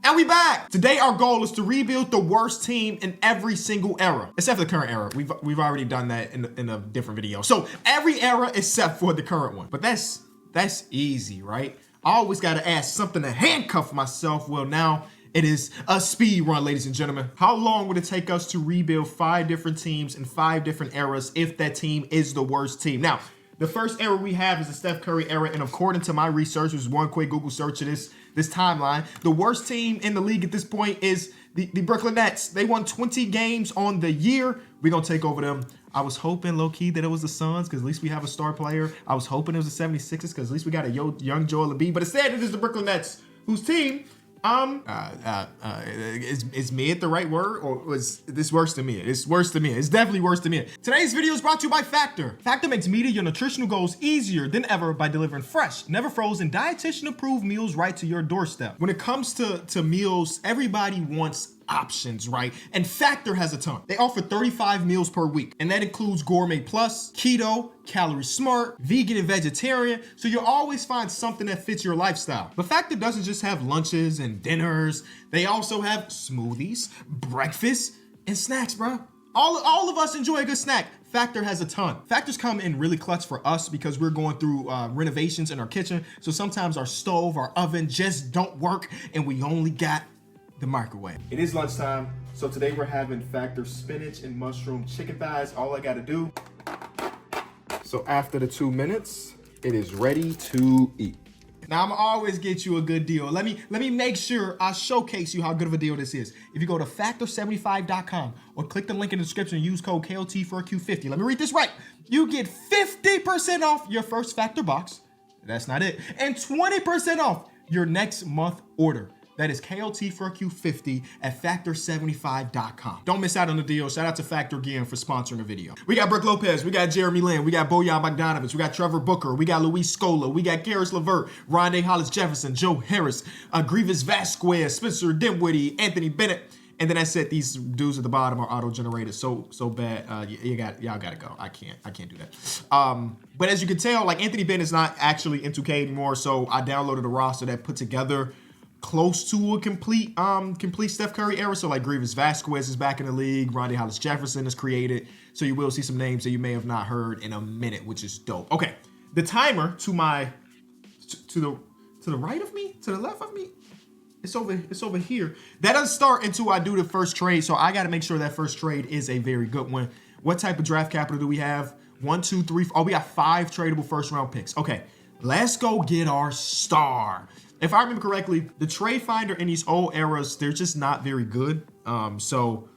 And we back! Today our goal is to rebuild the worst team in every single era. Except for the current era. We've already done that in a different video. So every era except for the current one. But that's easy, right? I always gotta ask something to handcuff myself. Well, now it is a speed run, ladies and gentlemen. How long would it take us to rebuild 5 different teams in 5 different eras if that team is the worst team? Now, the first era we have is the Steph Curry era, and according to my research, which was one quick Google search of this timeline, the worst team in the league at this point is the Brooklyn Nets. They won 20 games on the year. We're going to take over them. I was hoping, low-key, that it was the Suns, because at least we have a star player. I was hoping it was the 76ers, because at least we got a young Joel Embiid. But instead, it is the Brooklyn Nets, whose team... is mid the right word, or was this worse than me? It's worse than me. It's definitely worse than me. Today's video is brought to you by Factor. Factor makes meeting your nutritional goals easier than ever by delivering fresh, never frozen, dietitian approved meals right to your doorstep. When it comes to meals, everybody wants options, right? And Factor has a ton. They offer 35 meals per week, and that includes Gourmet Plus, Keto, Calorie Smart, Vegan and Vegetarian, so you'll always find something that fits your lifestyle. But Factor doesn't just have lunches and dinners. They also have smoothies, breakfast, and snacks, bro. All of us enjoy a good snack. Factor has a ton. Factors come in really clutch for us because we're going through renovations in our kitchen, so sometimes our stove, our oven just don't work, and we only got the microwave. It is lunchtime, so today we're having Factor spinach and mushroom chicken thighs. All I gotta do. So after the 2 minutes, it is ready to eat. Now I'm gonna always get you a good deal. Let me make sure I showcase you how good of a deal this is. If you go to factor75.com or click the link in the description and use code KOT4Q50. Let me read this right. You get 50% off your first Factor box. That's not it. And 20% off your next month order. That is KOT4Q50 at factor75.com. Don't miss out on the deal. Shout out to Factor again for sponsoring a video. We got Brooke Lopez, we got Jeremy Lin, we got Bojan Bogdanovic, we got Trevor Booker, we got Luis Scola, we got Karis LeVert, Rondé Hollis-Jefferson, Joe Harris, Grievous Vasquez, Spencer Dinwiddie, Anthony Bennett. And then I said these dudes at the bottom are auto-generated so bad. Y'all gotta go. I can't do that. But as you can tell, like Anthony Bennett's not actually in 2K anymore, so I downloaded a roster that put together close to a complete Steph Curry era. So like Grievous Vasquez is back in the league. Rondé Hollis-Jefferson is created. So you will see some names that you may have not heard in a minute, which is dope. Okay, the timer to the right of me, to the left of me, it's over here. That doesn't start until I do the first trade. So I got to make sure that first trade is a very good one. What type of draft capital do we have? 1, 2, 3. Oh, we got 5 tradable first round picks. Okay, let's go get our star. If I remember correctly, the trade finder in these old eras, they're just not very good. So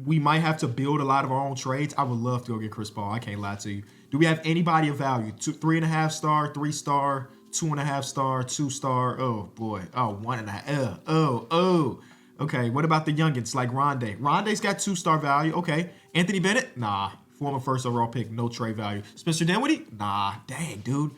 we might have to build a lot of our own trades. I would love to go get Chris Paul. I can't lie to you. Do we have anybody of value? 3.5 star, 3 star, 2.5 star, 2 star. Oh boy. Oh, 1.5. Oh. Okay. What about the youngins like Rondé? Rondé's got 2-star value. Okay. Anthony Bennett? Nah. Former first overall pick, no trade value. Spencer Dinwiddie? Nah. Dang, dude.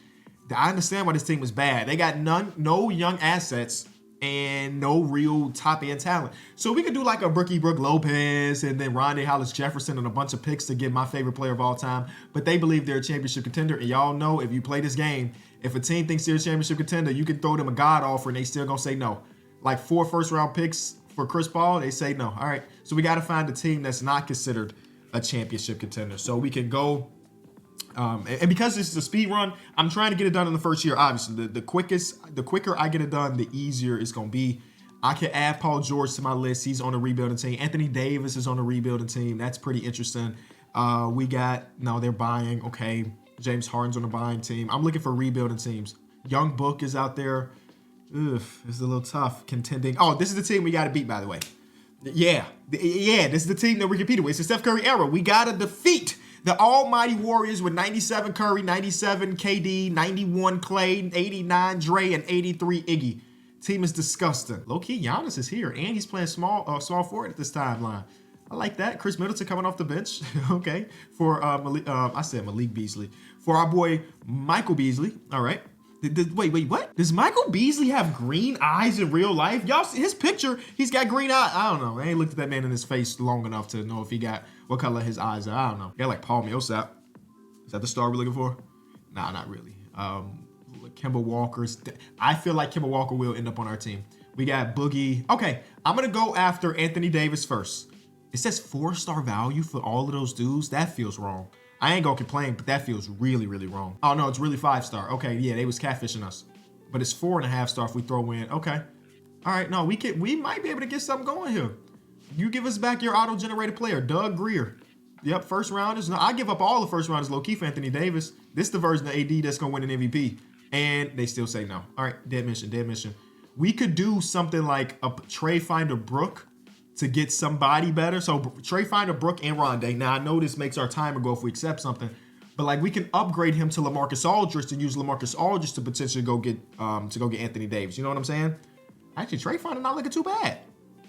I understand why this team was bad. They got no young assets and no real top-end talent. So we could do like a Brookie Brooke Lopez and then Rondé Hollis-Jefferson and a bunch of picks to get my favorite player of all time. But they believe they're a championship contender. And y'all know if you play this game, if a team thinks they're a championship contender, you can throw them a God offer and they still gonna say no. Like 4 first-round picks for Chris Paul, they say no. All right, so we got to find a team that's not considered a championship contender. So we can go... and because this is a speed run, I'm trying to get it done in the first year. Obviously, the quicker I get it done, the easier it's gonna be. I can add Paul George to my list. He's on a rebuilding team. Anthony Davis is on a rebuilding team. That's pretty interesting. They're buying. Okay, James Harden's on a buying team. I'm looking for rebuilding teams. Young Book is out there. It's a little tough contending. Oh, this is the team we got to beat, by the way. Yeah, this is the team that we're competing with. It's the Steph Curry era. We got to defeat the almighty Warriors with 97 Curry, 97 KD, 91 Clay, 89 Dre, and 83 Iggy. Team is disgusting. Low-key, Giannis is here, and he's playing small forward at this timeline. I like that. Chris Middleton coming off the bench. Okay. For Malik Beasley. For our boy Michael Beasley. All right. Wait, what? Does Michael Beasley have green eyes in real life? Y'all see his picture, he's got green eyes. I don't know. I ain't looked at that man in his face long enough to know if he got what color his eyes are. I don't know. Got like Paul Millsap. Is that the star we're looking for? Nah, not really. Kemba Walker's. I feel like Kemba Walker will end up on our team. We got Boogie. Okay, I'm going to go after Anthony Davis first. It says 4-star value for all of those dudes. That feels wrong. I ain't going to complain, but that feels really, really wrong. Oh, no, it's really 5-star. Okay, yeah, they was catfishing us. But it's 4.5-star if we throw in. Okay. All right, no, we might be able to get something going here. You give us back your auto-generated player, Doug Greer. Yep, first rounders. No, I give up all the first rounders low-key for Anthony Davis. This is the version of AD that's going to win an MVP. And they still say no. All right, dead mission. We could do something like a trade finder Brook to get somebody better. So trade finder Brook and Rondé. Now, I know this makes our timer go if we accept something. But like we can upgrade him to LaMarcus Aldridge to use LaMarcus Aldridge to potentially go get Anthony Davis. You know what I'm saying? Actually, trade finder not looking too bad.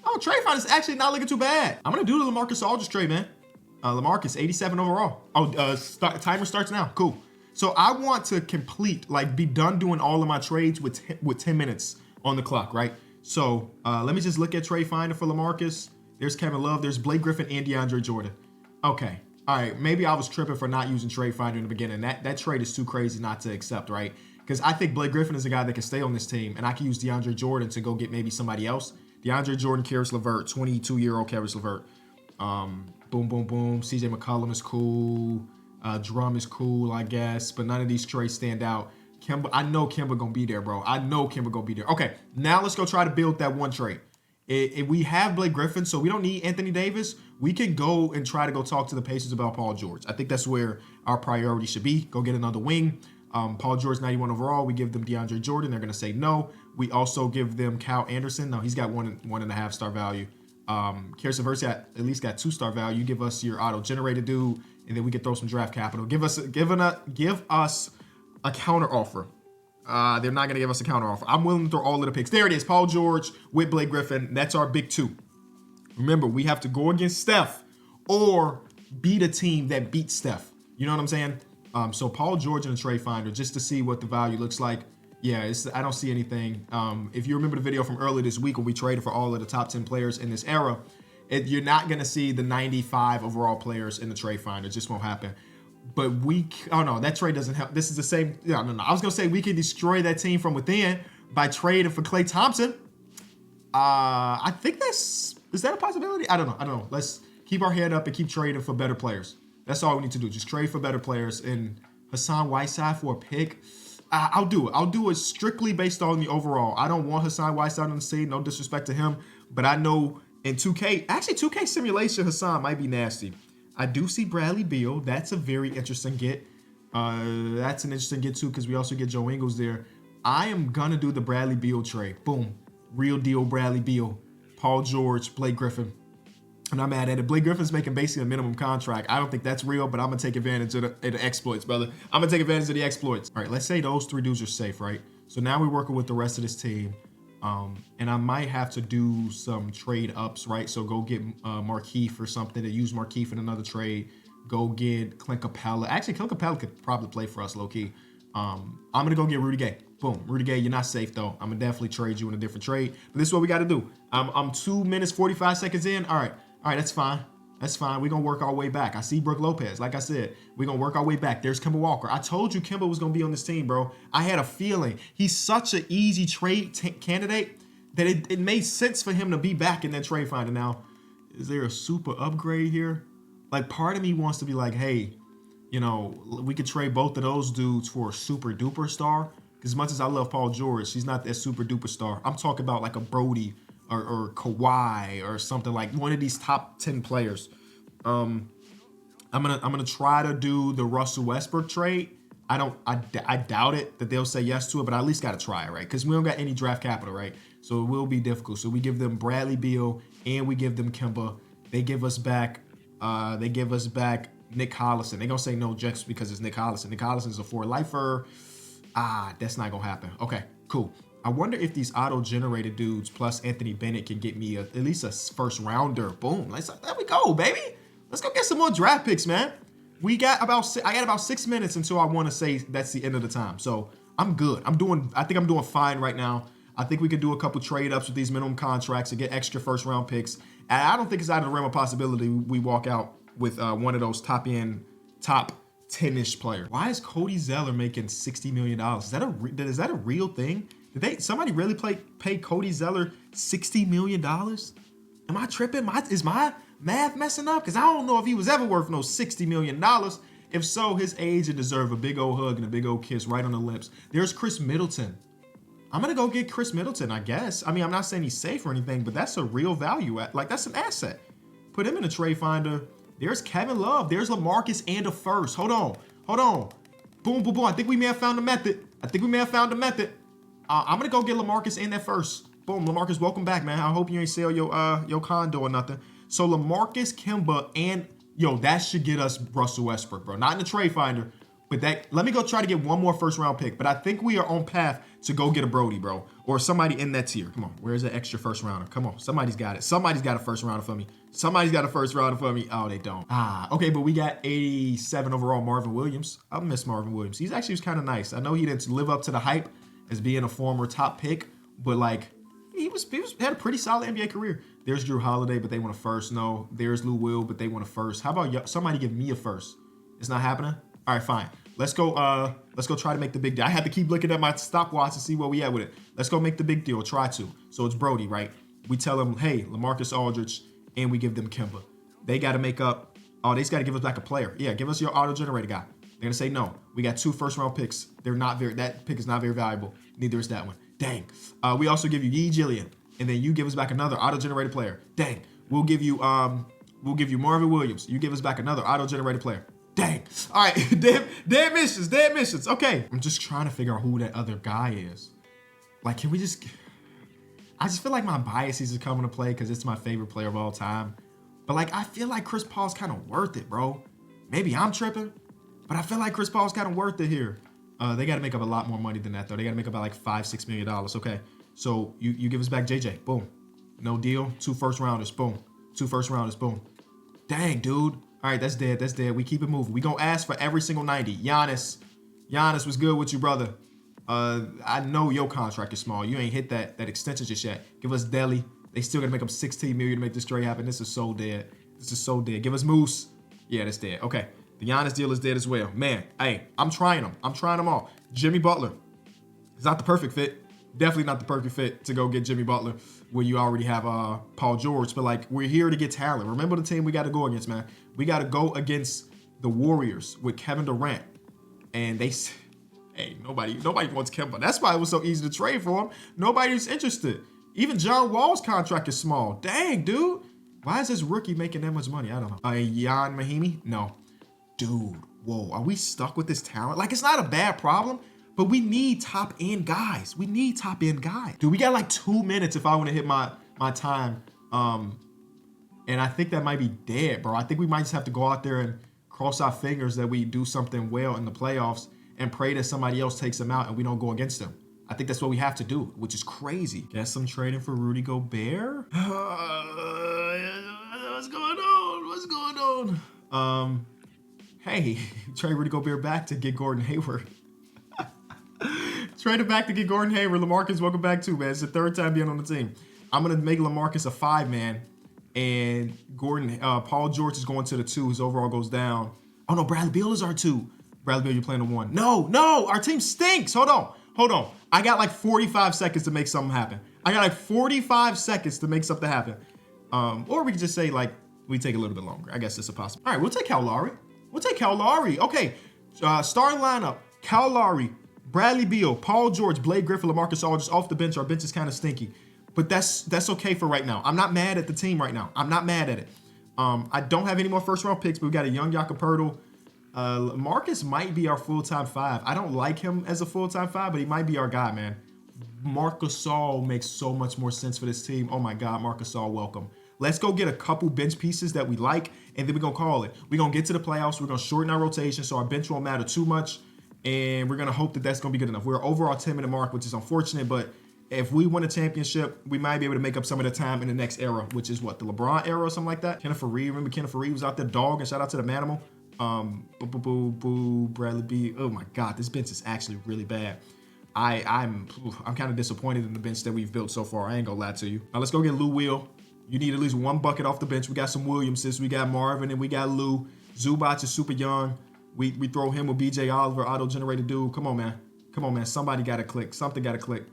Oh, trade finder is actually not looking too bad. I'm gonna do the LaMarcus Aldridge trade, man. LaMarcus 87 overall. Oh, timer starts now. Cool. So I want to complete, like, be done doing all of my trades with 10 minutes on the clock, right? So let me just look at trade finder for LaMarcus. There's Kevin Love. There's Blake Griffin and DeAndre Jordan. Okay. All right, maybe I was tripping for not using trade finder in the beginning. That trade is too crazy not to accept, right? Because I think Blake Griffin is a guy that can stay on this team, and I can use DeAndre Jordan to go get maybe somebody else. DeAndre Jordan, Karis LeVert, 22-year-old Karis LeVert. Boom. CJ McCollum is cool. Drum is cool, I guess, but none of these trades stand out. Kemba, I know Kemba gonna be there, bro. I know Kemba gonna be there. Okay, now let's go try to build that one trade. If we have Blake Griffin, so we don't need Anthony Davis, we can go and try to go talk to the Pacers about Paul George. I think that's where our priority should be. Go get another wing. Paul George, 91 overall. We give them DeAndre Jordan. They're going to say no. We also give them Cal Anderson. No, he's got 1.5-star value. Karis LeVert's at least got 2-star value. You give us your auto-generated dude, and then we can throw some draft capital. Give us a counter offer. They're not going to give us a counter offer. I'm willing to throw all of the picks. There it is. Paul George with Blake Griffin. That's our big two. Remember, we have to go against Steph or beat a team that beats Steph. You know what I'm saying? So Paul George in a trade finder just to see what the value looks like. Yeah, I don't see anything. If you remember the video from earlier this week when we traded for all of the top 10 players in this era, you're not going to see the 95 overall players in the trade finder. It just won't happen. But that trade doesn't help. This is the same. No. I was going to say we could destroy that team from within by trading for Klay Thompson. I think is that a possibility? I don't know. Let's keep our head up and keep trading for better players. That's all we need to do. Just trade for better players. And Hassan Whiteside for a pick, I'll do it. I'll do it strictly based on the overall. I don't want Hassan Whiteside on the scene. No disrespect to him. But I know in 2K, actually 2K simulation, Hassan might be nasty. I do see Bradley Beal. That's a very interesting get. That's an interesting get too because we also get Joe Ingles there. I am going to do the Bradley Beal trade. Boom. Real deal Bradley Beal. Paul George, Blake Griffin. And I'm mad at it. Blake Griffin's making basically a minimum contract. I don't think that's real, but I'm going to take advantage of the exploits, brother. I'm going to take advantage of the exploits. All right, let's say those 3 dudes are safe, right? So now we're working with the rest of this team. And I might have to do some trade ups, right? So go get Markieff or something to use Markieff in another trade. Go get Clint Capella. Actually, Clint Capella could probably play for us low-key. I'm going to go get Rudy Gay. Boom. Rudy Gay, you're not safe, though. I'm going to definitely trade you in a different trade. But this is what we got to do. I'm 2 minutes, 45 seconds in. All right, that's fine. That's fine. We're going to work our way back. I see Brook Lopez. Like I said, we're going to work our way back. There's Kemba Walker. I told you Kemba was going to be on this team, bro. I had a feeling. He's such an easy trade candidate that it made sense for him to be back in that trade finder. Now, is there a super upgrade here? Like, part of me wants to be like, hey, we could trade both of those dudes for a super duper star. As much as I love Paul George, he's not that super duper star. I'm talking about like a Brody or Kawhi or something, like one of these top 10 players. I'm gonna try to do the Russell Westbrook trade. I doubt it that they'll say yes to it, but I at least gotta try it, right? Because we don't got any draft capital, right? So it will be difficult. So we give them Bradley Beal and we give them Kemba. They give us back Nick Collison. They're gonna say no just because it's Nick Collison. Nick Collison is a 4-lifer. That's not gonna happen. Okay, cool. I wonder if these auto-generated dudes plus Anthony Bennett can get me at least a first rounder. Boom. There we go, baby. Let's go get some more draft picks, man. I got about 6 minutes until I want to say that's the end of the time. So I'm good. I think I'm doing fine right now. I think we could do a couple trade ups with these minimum contracts and get extra first round picks. And I don't think it's out of the realm of possibility we walk out with one of those top 10-ish players. Why is Cody Zeller making $60 million? Is that a real thing? Did somebody really pay Cody Zeller $60 million? Am I tripping? Is my math messing up? Because I don't know if he was ever worth no $60 million. If so, his agent deserve a big old hug and a big old kiss right on the lips. There's Chris Middleton. I'm going to go get Chris Middleton, I guess. I mean, I'm not saying he's safe or anything, but that's a real value. Like, that's an asset. Put him in a trade finder. There's Kevin Love. There's LaMarcus and a first. Hold on. Boom, boom, boom. I think we may have found a method. I'm going to go get LaMarcus and that first. Boom, LaMarcus, welcome back, man. I hope you ain't sell your condo or nothing. So LaMarcus, Kemba, and, that should get us Russell Westbrook, bro. Not in the trade finder, but let me go try to get one more first-round pick. But I think we are on path to go get a Brody, bro, or somebody in that tier. Come on, where's the extra first-rounder? Come on, somebody's got it. Somebody's got a first-rounder for me. Oh, they don't. Okay, but we got 87 overall Marvin Williams. I miss Marvin Williams. He was kind of nice. I know he didn't live up to the hype as being a former top pick, but, like, he had a pretty solid NBA career. There's Drew Holiday, but they want a first. No. There's Lou Will, but they want a first. How about somebody give me a first? It's not happening? All right, fine. Let's go try to make the big deal. I had to keep looking at my stopwatch to see where we at with it. Let's go make the big deal. Try to. So it's Brody, right? We tell him, hey, LaMarcus Aldridge, and we give them Kemba. They got to make up. Oh, they just got to give us back a player. Yeah, give us your auto-generator guy. They're going to say no. We got 2 first-round picks. That pick is not very valuable. Neither is that one. Dang. We also give you Yee Jillian, and then you give us back another auto-generated player. Dang. We'll give you Marvin Williams. You give us back another auto-generated player. Dang. All right. Dead missions. Okay. I'm just trying to figure out who that other guy is. Like, can we just... I just feel like my biases are coming to play because it's my favorite player of all time. But, like, I feel like Chris Paul's kind of worth it, bro. Maybe I'm tripping, but I feel like Chris Paul's kind of worth it here. They got to make up a lot more money than that, though. They got to make up about like $5-6 million. Okay. So you give us back JJ. Boom. No deal. 2 first-rounders. Boom. 2 first-rounders. Boom. Dang, dude. All right, that's dead. We keep it moving. We gonna ask for every single 90. Giannis, what's good with you, brother? I know your contract is small. You ain't hit that extension just yet. Give us Delhi. They still gotta make up $16 million to make this trade happen. This is so dead. Give us Moose. Yeah, that's dead. Okay, the Giannis deal is dead as well. Man, hey, I'm trying them all. Jimmy Butler. It's not the perfect fit. Definitely not the perfect fit to go get Jimmy Butler when you already have Paul George. But, like, we're here to get talent. Remember the team we got to go against, man. We got to go against the Warriors with Kevin Durant. And nobody wants Kemba. That's why it was so easy to trade for him. Nobody's interested. Even John Wall's contract is small. Dang, dude. Why is this rookie making that much money? I don't know. Jan Mahimi? No. Dude, whoa. Are we stuck with this talent? Like, it's not a bad problem. But we need top-end guys. Dude, we got like 2 minutes if I want to hit my time. And I think that might be dead, bro. I think we might just have to go out there and cross our fingers that we do something well in the playoffs and pray that somebody else takes them out and we don't go against them. I think that's what we have to do, which is crazy. Guess I'm trading for Rudy Gobert? What's going on? Hey, trade Rudy Gobert back to get Gordon Hayward. Trade it back to get Gordon Hayward. LaMarcus, welcome back too, man. It's the 3rd time being on the team. I'm going to make LaMarcus a 5-man. And Paul George is going to the 2. His overall goes down. Oh, no, Bradley Beal is our 2. Bradley Beal, you're playing the 1. No, our team stinks. Hold on. I got like 45 seconds to make something happen. Or we could just say, like, we take a little bit longer. I guess it's a possibility. All right, we'll take Kyle Lowry. Okay, starting lineup. Kyle Lowry, Bradley Beal, Paul George, Blake Griffin, LaMarcus Aldridge off the bench. Our bench is kind of stinky. But that's okay for right now. I'm not mad at the team right now. I'm not mad at it. I don't have any more first-round picks, but we got a young Jakob Poeltl. Marcus might be our full-time 5. I don't like him as a full-time 5, but he might be our guy, man. Marc Gasol makes so much more sense for this team. Oh, my God, Marc Gasol, welcome. Let's go get a couple bench pieces that we like, and then we're going to call it. We're going to get to the playoffs. We're going to shorten our rotation so our bench won't matter too much, and we're going to hope that that's going to be good enough. We're over our 10-minute mark, which is unfortunate, but if we win a championship, we might be able to make up some of the time in the next era, which is what, the LeBron era or something like that? Kenneth Faried, remember Kenneth Faried was out there dog, and shout out to the Manimal. Bradley B. Oh my God, this bench is actually really bad. I'm kind of disappointed in the bench that we've built so far. I ain't gonna lie to you. Now let's go get Lou Will. You need at least one bucket off the bench. We got some Williamses, we got Marvin, and we got Lou. Zubac is super young. We throw him with BJ Oliver, auto-generated dude. Come on, man. Somebody gotta click. Something gotta click.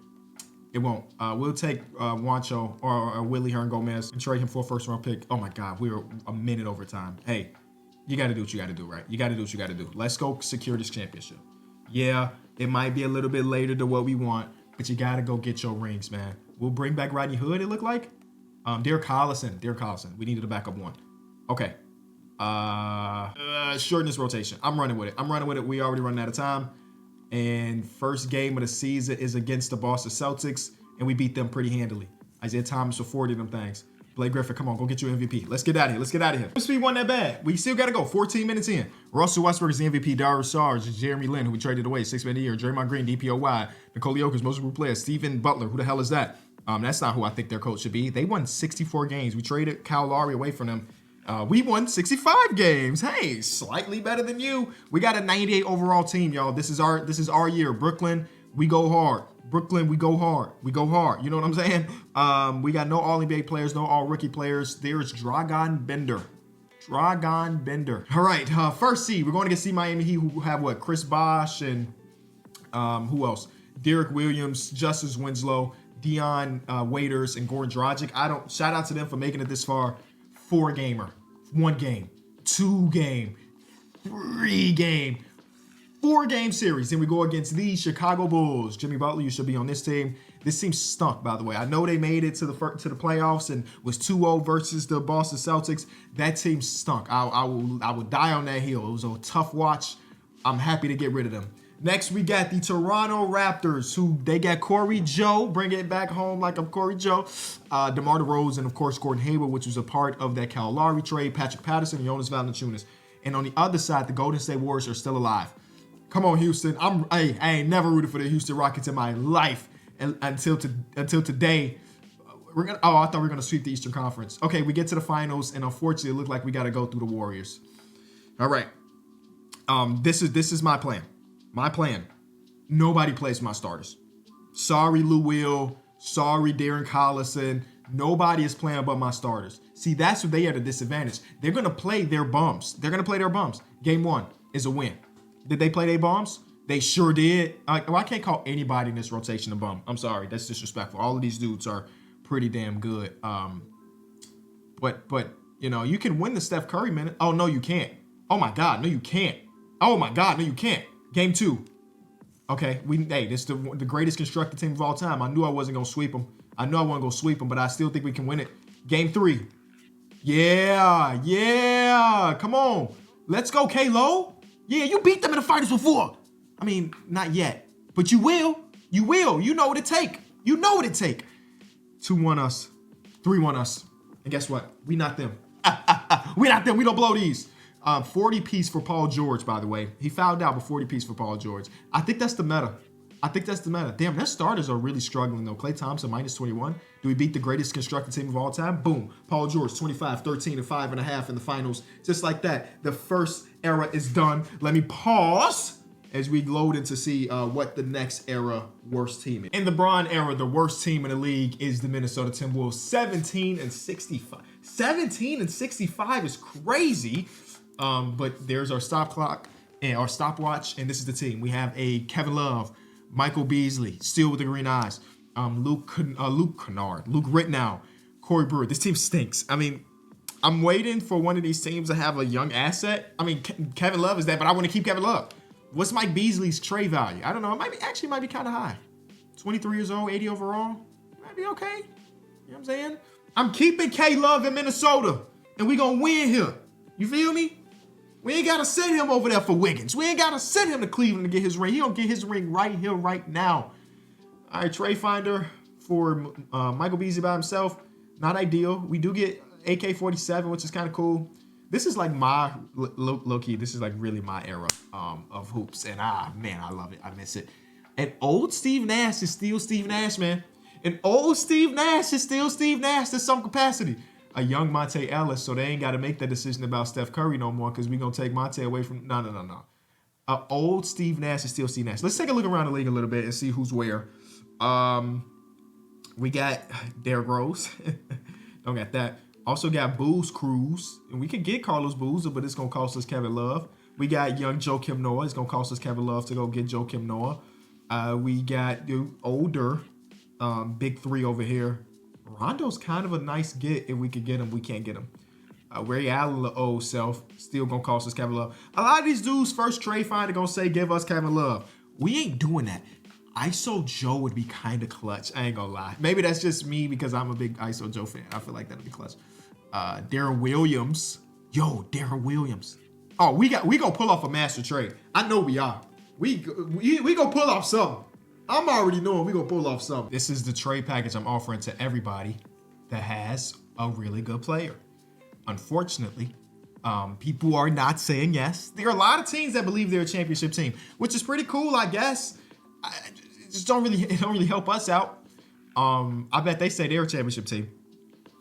It won't. We'll take Juancho or Willie Hearn Gomez and trade him for a first-round pick. Oh my God, we were a minute over time. Hey, you got to do what you got to do, right? You got to do what you got to do. Let's go secure this championship. Yeah, it might be a little bit later than what we want, but you got to go get your rings, man. We'll bring back Rodney Hood, it looked like. Derek Collison. We needed a backup one. Okay. Shorten this rotation. I'm running with it. We already running out of time. And first game of the season is against the Boston Celtics, and we beat them pretty handily. Isaiah Thomas for 40 of them things. Blake Griffin, come on, go get your MVP. Let's get out of here. Speed wasn't that bad. We still got to go. 14 minutes in. Russell Westbrook is the MVP. Darius Sarge, Jeremy Lin, who we traded away, 6 man a year. Draymond Green, DPOY. Nikola Jokic, most improved player. Steven Butler, who the hell is that? That's not who I think their coach should be. They won 64 games. We traded Kyle Lowry away from them. We won 65 games. Hey, slightly better than you. We got a 98 overall team, y'all. This is our year. Brooklyn, we go hard. We go hard. You know what I'm saying? We got no All-NBA players, no All-Rookie players. There's Dragan Bender. All right, first seed. We're going against Miami Heat, who have what? Chris Bosh and who else? Derek Williams, Justice Winslow, Dion Waiters, and Goran Dragic. Shout out to them for making it this far. 4-gamer, 1 game, 2 game, 3 game, 4-game series. Then we go against the Chicago Bulls. Jimmy Butler, you should be on this team. This team stunk, by the way. I know they made it to the playoffs and was 2-0 versus the Boston Celtics. That team stunk. I will die on that hill. It was a tough watch. I'm happy to get rid of them. Next, we got the Toronto Raptors, who they got Corey Joe, bring it back home like I'm Corey Joe, DeMar DeRozan, and of course Gordon Hayward, which was a part of that Kyle Lowry trade, Patrick Patterson, and Jonas Valanciunas. And on the other side, the Golden State Warriors are still alive. Come on, Houston. I ain't never rooted for the Houston Rockets in my life until today. I thought we were gonna sweep the Eastern Conference. Okay, we get to the finals, and unfortunately, it looked like we got to go through the Warriors. All right. This is my plan. My plan. Nobody plays my starters. Sorry, Lou Will. Sorry, Darren Collison. Nobody is playing but my starters. See, that's what they at a disadvantage. They're going to play their bums. Game 1 is a win. Did they play their bums? They sure did. Well, I can't call anybody in this rotation a bum. I'm sorry. That's disrespectful. All of these dudes are pretty damn good. But you know, you can win the Steph Curry minute. Oh, no, you can't. Oh, my God. No, you can't. Oh, my God. No, you can't. Game 2. Okay, this is the greatest constructed team of all time. I knew I wasn't going to sweep them. But I still think we can win it. Game 3. Yeah. Come on. Let's go, K-Lo. Yeah, you beat them in the finals before. I mean, not yet. But you will. You know what it take. 2-1 us. 3-1 us. And guess what? We not them. We not them. We don't blow these. 40 piece for Paul George, by the way. He fouled out, but 40 piece for Paul George. I think that's the meta. Damn, their starters are really struggling, though. Klay Thompson, -21. Do we beat the greatest constructed team of all time? Boom. Paul George, 25, 13, and 5.5 in the finals. Just like that. The first era is done. Let me pause as we load in to see what the next era worst team is. In the Bron era, the worst team in the league is the Minnesota Timberwolves. 17-65. 17-65 is crazy. But there's our stop clock and our stopwatch, and this is the team. We have a Kevin Love, Michael Beasley, still with the green eyes, Luke Kennard, Luke Ritnow, Corey Brewer. This team stinks. I mean, I'm waiting for one of these teams to have a young asset. I mean, Kevin Love is that, but I want to keep Kevin Love. What's Mike Beasley's trade value? I don't know. It might be kind of high. 23 years old, 80 overall. Might be okay. You know what I'm saying? I'm keeping K Love in Minnesota, and we gonna win here. You feel me? We ain't got to send him over there for Wiggins. We ain't got to send him to Cleveland to get his ring. He don't get his ring right here, right now. All right, trade finder for Michael Beasley by himself. Not ideal. We do get AK-47, which is kind of cool. This is like my, low-key, this is like really my era of hoops. And man, I love it. I miss it. And old Steve Nash is still Steve Nash, man. And old Steve Nash is still Steve Nash to some capacity. A young Monte Ellis, so they ain't got to make that decision about Steph Curry no more because we're going to take Monte away from... No. Old Steve Nash is still Steve Nash. Let's take a look around the league a little bit and see who's where. We got Derrick Rose. Don't got that. Also got Booze Cruz. And we could get Carlos Boozer, but it's going to cost us Kevin Love. We got young Joakim Noah. It's going to cost us Kevin Love to go get Joakim Noah. We got the older Big three over here. Rondo's kind of a nice get if we could get him. We can't get him. Ray Allen, the old self, still gonna cost us Kevin Love. A lot of these dudes, first trade finder gonna say, give us Kevin Love. We ain't doing that. ISO Joe would be kind of clutch. I ain't gonna lie. Maybe that's just me because I'm a big ISO Joe fan. I feel like that'll be clutch. Darren Williams. Yo, Darren Williams. Oh, we gonna pull off a master trade. I know we are. We gonna pull off something. I'm already knowing we gonna pull off something. This is the trade package I'm offering to everybody that has a really good player. Unfortunately, people are not saying yes. There are a lot of teams that believe they're a championship team, which is pretty cool, I guess. It don't really help us out. I bet they say they're a championship team.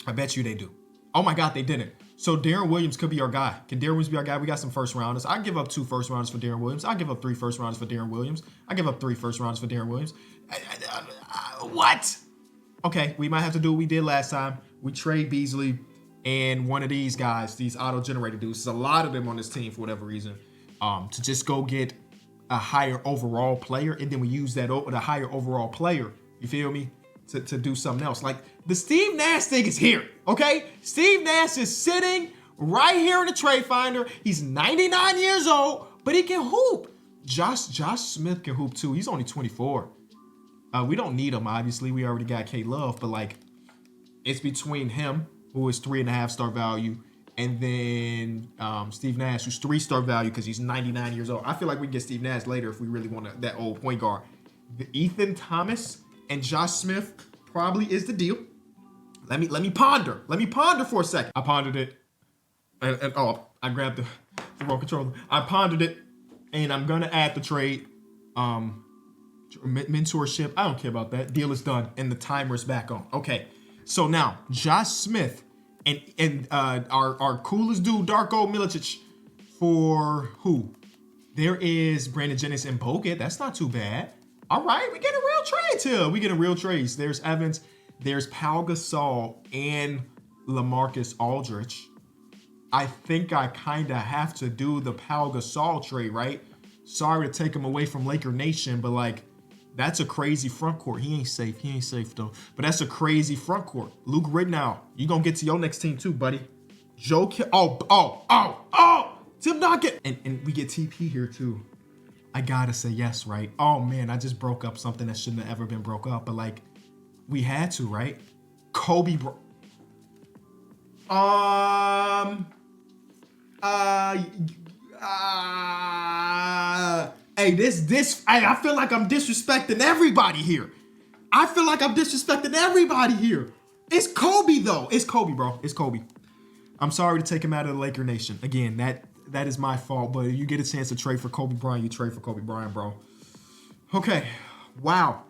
I bet you they do. Oh my God, they didn't. So Darren Williams could be our guy. Can Darren Williams be our guy? We got some first rounders. I give up 2 first rounders for Darren Williams. I give up 3 first rounders for Darren Williams. I give up 3 first rounders for Darren Williams. What? Okay, we might have to do what we did last time. We trade Beasley and one of these guys, these auto-generated dudes. There's a lot of them on this team for whatever reason. To just go get a higher overall player, and then we use that the higher overall player. You feel me? To do something else. Like the Steve Nash thing is here, okay? Steve Nash is sitting right here in the trade finder. He's 99 years old, but he can hoop. Josh Smith can hoop too. He's only 24. We don't need him, obviously. We already got K Love, but like it's between him, who is 3.5-star value, and then Steve Nash, who's 3-star value because he's 99 years old. I feel like we can get Steve Nash later if we really want that old point guard. Ethan Thomas and Josh Smith probably is the deal. Let me ponder. Let me ponder for a second. I pondered it. And I grabbed the remote controller. I pondered it, and I'm gonna add the trade. Mentorship. I don't care about that. Deal is done, and the timer's back on. Okay. So now Josh Smith and our coolest dude, Darko Milicic, for who? There is Brandon Jennings and Bogut. That's not too bad. All right, we get a real trade here. We get a real trades. There's Evans, there's Pau Gasol, and LaMarcus Aldridge. I think I kind of have to do the Pau Gasol trade, right? Sorry to take him away from Laker Nation, but like, that's a crazy front court. He ain't safe. He ain't safe though. But that's a crazy front court. Luke Ridnow, you gonna get to your next team too, buddy. Joe Kidd. Tim Duncan. And we get TP here too. I gotta say yes, right? Oh man, I just broke up something that shouldn't have ever been broke up, but like, we had to, right? Kobe. I feel like I'm disrespecting everybody here. It's Kobe though. It's Kobe, bro. It's Kobe. I'm sorry to take him out of the Laker Nation. Again, that is my fault, but if you get a chance to trade for Kobe Bryant, you trade for Kobe Bryant, bro. Okay. Wow.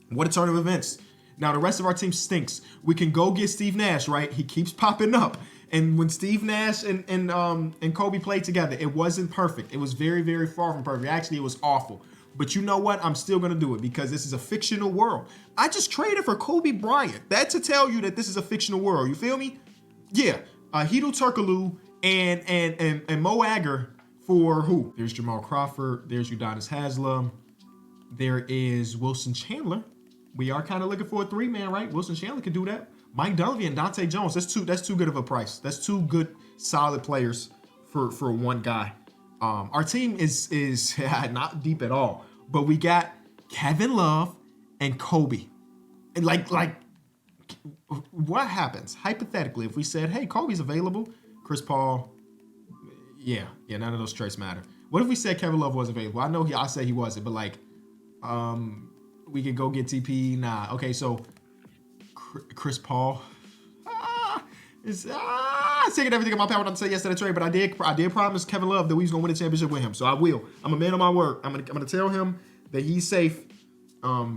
What a turn of events. Now, the rest of our team stinks. We can go get Steve Nash, right? He keeps popping up. And when Steve Nash and Kobe played together, it wasn't perfect. It was very, very far from perfect. Actually, it was awful. But you know what? I'm still going to do it because this is a fictional world. I just traded for Kobe Bryant. That's to tell you that this is a fictional world. You feel me? Yeah. Hedo Turkoglu and Mo Agar for who? There's Jamal Crawford. There's Udonis Haslem. There is Wilson Chandler. We are kind of looking for a 3-man, right? Wilson Chandler can do that. Mike Dunleavy and Dante Jones. That's too good of a price. That's 2 good, solid players for one guy. Our team is not deep at all, but we got Kevin Love and Kobe. And like, what happens hypothetically if we said, hey, Kobe's available, Chris Paul? Yeah, none of those traits matter. What if we said Kevin Love was available? I know I said he wasn't, but like, we could go get TP. Nah. Okay, so Chris Paul. It's taking everything in my power not to say yes to the trade, but I did promise Kevin Love that we was gonna win a championship with him. So I will. I'm a man of my word. I'm gonna tell him that he's safe. I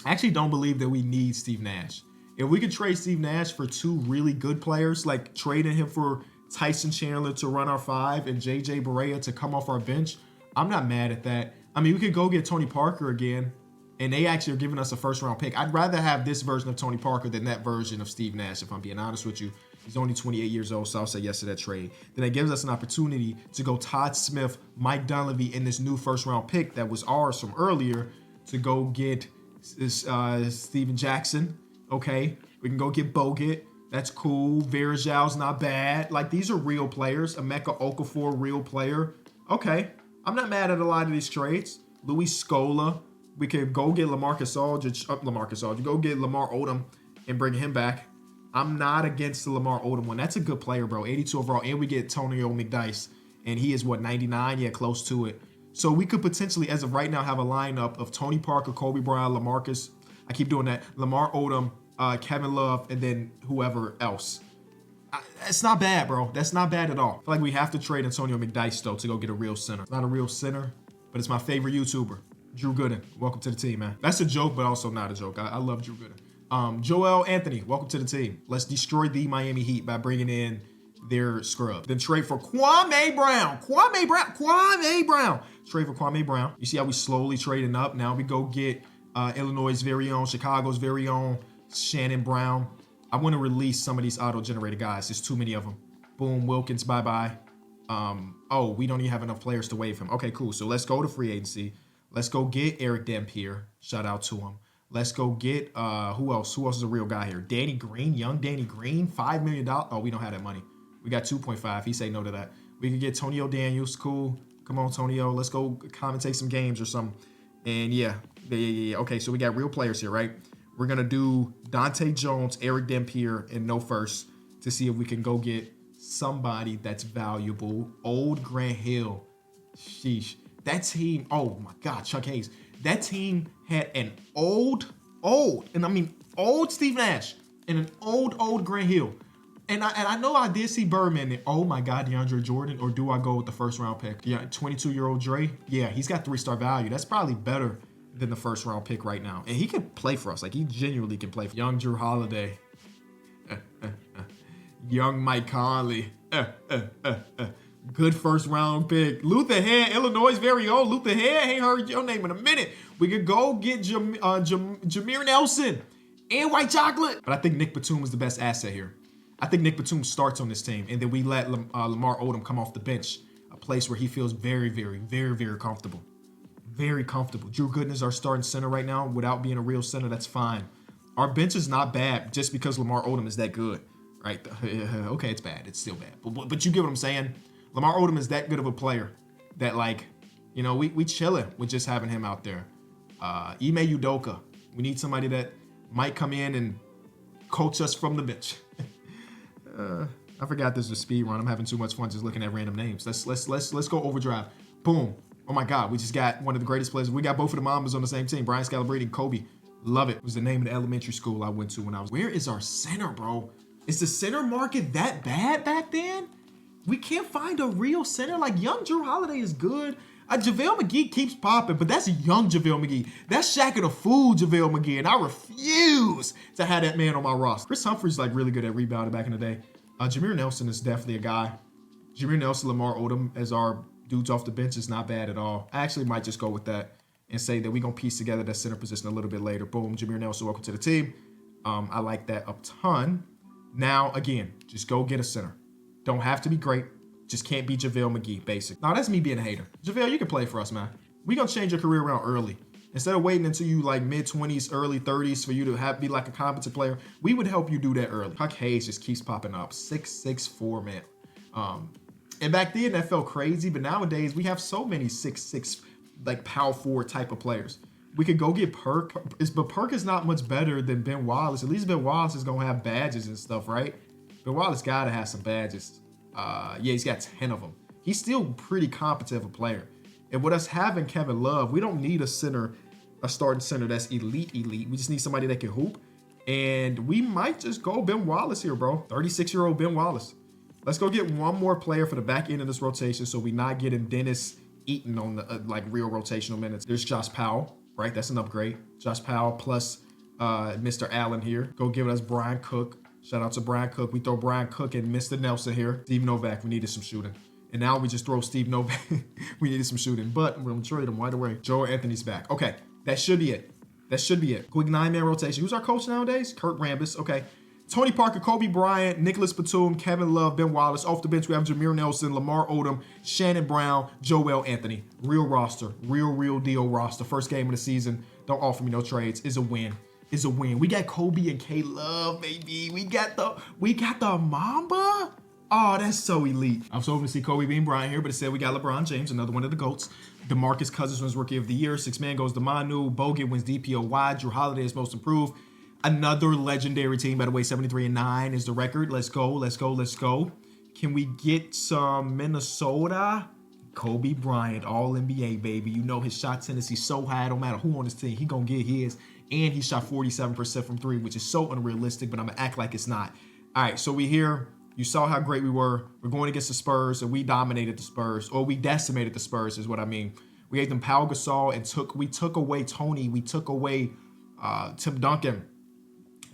actually don't believe that we need Steve Nash. If we could trade Steve Nash for 2 really good players, like trading him for Tyson Chandler to run our 5 and JJ Barea to come off our bench, I'm not mad at that. I mean, we could go get Tony Parker again, and they actually are giving us a first-round pick. I'd rather have this version of Tony Parker than that version of Steve Nash, if I'm being honest with you. He's only 28 years old, so I'll say yes to that trade. Then it gives us an opportunity to go Todd Smith, Mike Dunleavy, and this new first-round pick that was ours from earlier to go get Steven Jackson. Okay, we can go get Bogut. That's cool. Varejão's not bad. Like, these are real players. Emeka Okafor, real player. Okay, I'm not mad at a lot of these trades. Luis Scola. We could go get LaMarcus Aldridge. Go get Lamar Odom and bring him back. I'm not against the Lamar Odom one. That's a good player, bro. 82 overall. And we get Tonio McDyess. And he is, what, 99? Yeah, close to it. So we could potentially, as of right now, have a lineup of Tony Parker, Kobe Bryant, LaMarcus. I keep doing that. Lamar Odom, Kevin Love, and then whoever else. It's not bad, bro. That's not bad at all. I feel like we have to trade Antonio McDyess, though, to go get a real center. Not a real center, but it's my favorite YouTuber, Drew Gooden. Welcome to the team, man. That's a joke, but also not a joke. I love Drew Gooden. Joel Anthony, welcome to the team. Let's destroy the Miami Heat by bringing in their scrub. Then trade for Kwame Brown. Kwame Brown. Trade for Kwame Brown. You see how we slowly trading up? Now we go get Illinois' very own, Chicago's very own Shannon Brown. I want to release some of these auto-generated guys. There's too many of them. Boom, Wilkins, bye-bye. Oh, we don't even have enough players to waive him. Okay, cool. So let's go to free agency. Let's go get Eric Dampier. Shout out to him. Let's go get, who else? Who else is a real guy here? Danny Green, young Danny Green, $5 million. Oh, we don't have that money. We got 2.5. He say no to that. We could get Tonio Daniels. Cool. Come on, Tonio. Let's go commentate some games or something. And yeah. Okay, so we got real players here, right? We're going to do Dante Jones, Eric Dampier, and no first to see if we can go get somebody that's valuable. Old Grant Hill. Sheesh. That team, oh my God, Chuck Hayes. That team had an old, and I mean old Steve Nash and an old Grant Hill. And I know I did see Birdman and oh my God, DeAndre Jordan, or do I go with the first round pick? Yeah, 22-year-old Dre. Yeah, he's got 3-star value. That's probably better than the first round pick right now. And he can play for us. Like, he genuinely can play for young Drew Holiday. Young Mike Conley. Good first round pick. Luther Head, Illinois' very own. Luther Head, ain't heard your name in a minute. We could go get Jameer Nelson and White Chocolate. But I think Nick Batum is the best asset here. I think Nick Batum starts on this team, and then we let Lamar Odom come off the bench, a place where he feels very, very, very, very comfortable. Very comfortable. Drew Gooden is our starting center right now. Without being a real center, that's fine. Our bench is not bad just because Lamar Odom is that good, right? Okay, it's bad. It's still bad. But you get what I'm saying? Lamar Odom is that good of a player that, like, you know, we chilling with just having him out there. Ime Udoka. We need somebody that might come in and coach us from the bench. I forgot this was a speed run. I'm having too much fun just looking at random names. Let's go overdrive. Boom. Oh my God, we just got one of the greatest players. We got both of the Mambas on the same team. Brian Scalabrine and Kobe. Love it. It was the name of the elementary school I went to when I was. Where is our center, bro? Is the center market that bad back then? We can't find a real center. Like, young Drew Holiday is good. JaVale McGee keeps popping, but that's a young JaVale McGee. That's Shaq of the Fool JaVale McGee, and I refuse to have that man on my roster. Chris Humphrey's like really good at rebounding back in the day. Jameer Nelson is definitely a guy. Jameer Nelson, Lamar Odom as our dudes off the bench is not bad at all. I actually might just go with that and say that we're going to piece together that center position a little bit later. Boom, Jameer Nelson, welcome to the team. I like that a ton. Now, again, just go get a center. Don't have to be great. Just can't be JaVale McGee, basic. Now, that's me being a hater. JaVale, you can play for us, man. We're going to change your career around early. Instead of waiting until you like mid-20s, early 30s for you to be like a competent player, we would help you do that early. Huck Hayes just keeps popping up. 6'4", man. And back then, that felt crazy, but nowadays, we have so many 6'6", like power forward type of players. We could go get Perk, but Perk is not much better than Ben Wallace. At least Ben Wallace is going to have badges and stuff, right? Ben Wallace got to have some badges. Yeah, he's got 10 of them. He's still pretty competent of a player. And with us having Kevin Love, we don't need a starting center that's elite. We just need somebody that can hoop. And we might just go Ben Wallace here, bro. 36-year-old Ben Wallace. Let's go get one more player for the back end of this rotation so we're not getting Dennis Eaton on the like real rotational minutes. There's Josh Powell, right? That's an upgrade. Josh Powell plus Mr. Allen here. Go give us Brian Cook. Shout out to Brian Cook. We throw Brian Cook and Mr. Nelson here. Steve Novak, we needed some shooting. And now we just throw Steve Novak. We needed some shooting, but we're going to trade him right away. Joe Anthony's back. Okay, that should be it. Quick 9-man rotation. Who's our coach nowadays? Kurt Rambis. Okay. Tony Parker, Kobe Bryant, Nicholas Batum, Kevin Love, Ben Wallace. Off the bench, we have Jameer Nelson, Lamar Odom, Shannon Brown, Joel Anthony. Real roster. Real deal roster. First game of the season. Don't offer me no trades. Is a win. Is a win. We got Kobe and K Love, baby. We got the Mamba. Oh, that's so elite. I was hoping to see Kobe Bean Bryant here, but it said we got LeBron James, another one of the GOATs. DeMarcus Cousins wins Rookie of the Year. Six man goes to Manu. Bogut wins DPOY. Drew Holiday is most improved. Another legendary team, by the way. 73-9 is the record. Let's go. Let's go. Let's go. Can we get some Minnesota? Kobe Bryant, all NBA, baby. You know his shot tendency so high. No matter who on his team, he gonna get his. And he shot 47% from three, which is so unrealistic, but I'm gonna act like it's not. All right, so we here. You saw how great we were. We're going against the Spurs, and we dominated the Spurs, or we decimated the Spurs, is what I mean. We gave them Pau Gasol, and we took away Tony. We took away Tim Duncan.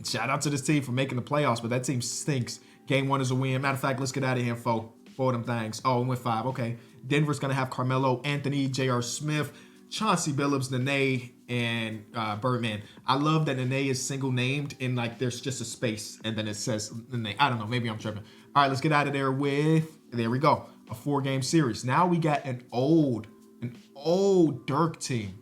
Shout out to this team for making the playoffs, but that team stinks. Game 1 is a win. Matter of fact, let's get out of here, four of them things. Oh, and went 5. Okay. Denver's going to have Carmelo, Anthony, J.R. Smith, Chauncey Billups, Nene, and Birdman. I love that Nene is single named and like there's just a space and then it says Nene. I don't know. Maybe I'm tripping. All right, let's get out of there with, there we go, a 4-game series. Now we got an old Dirk team.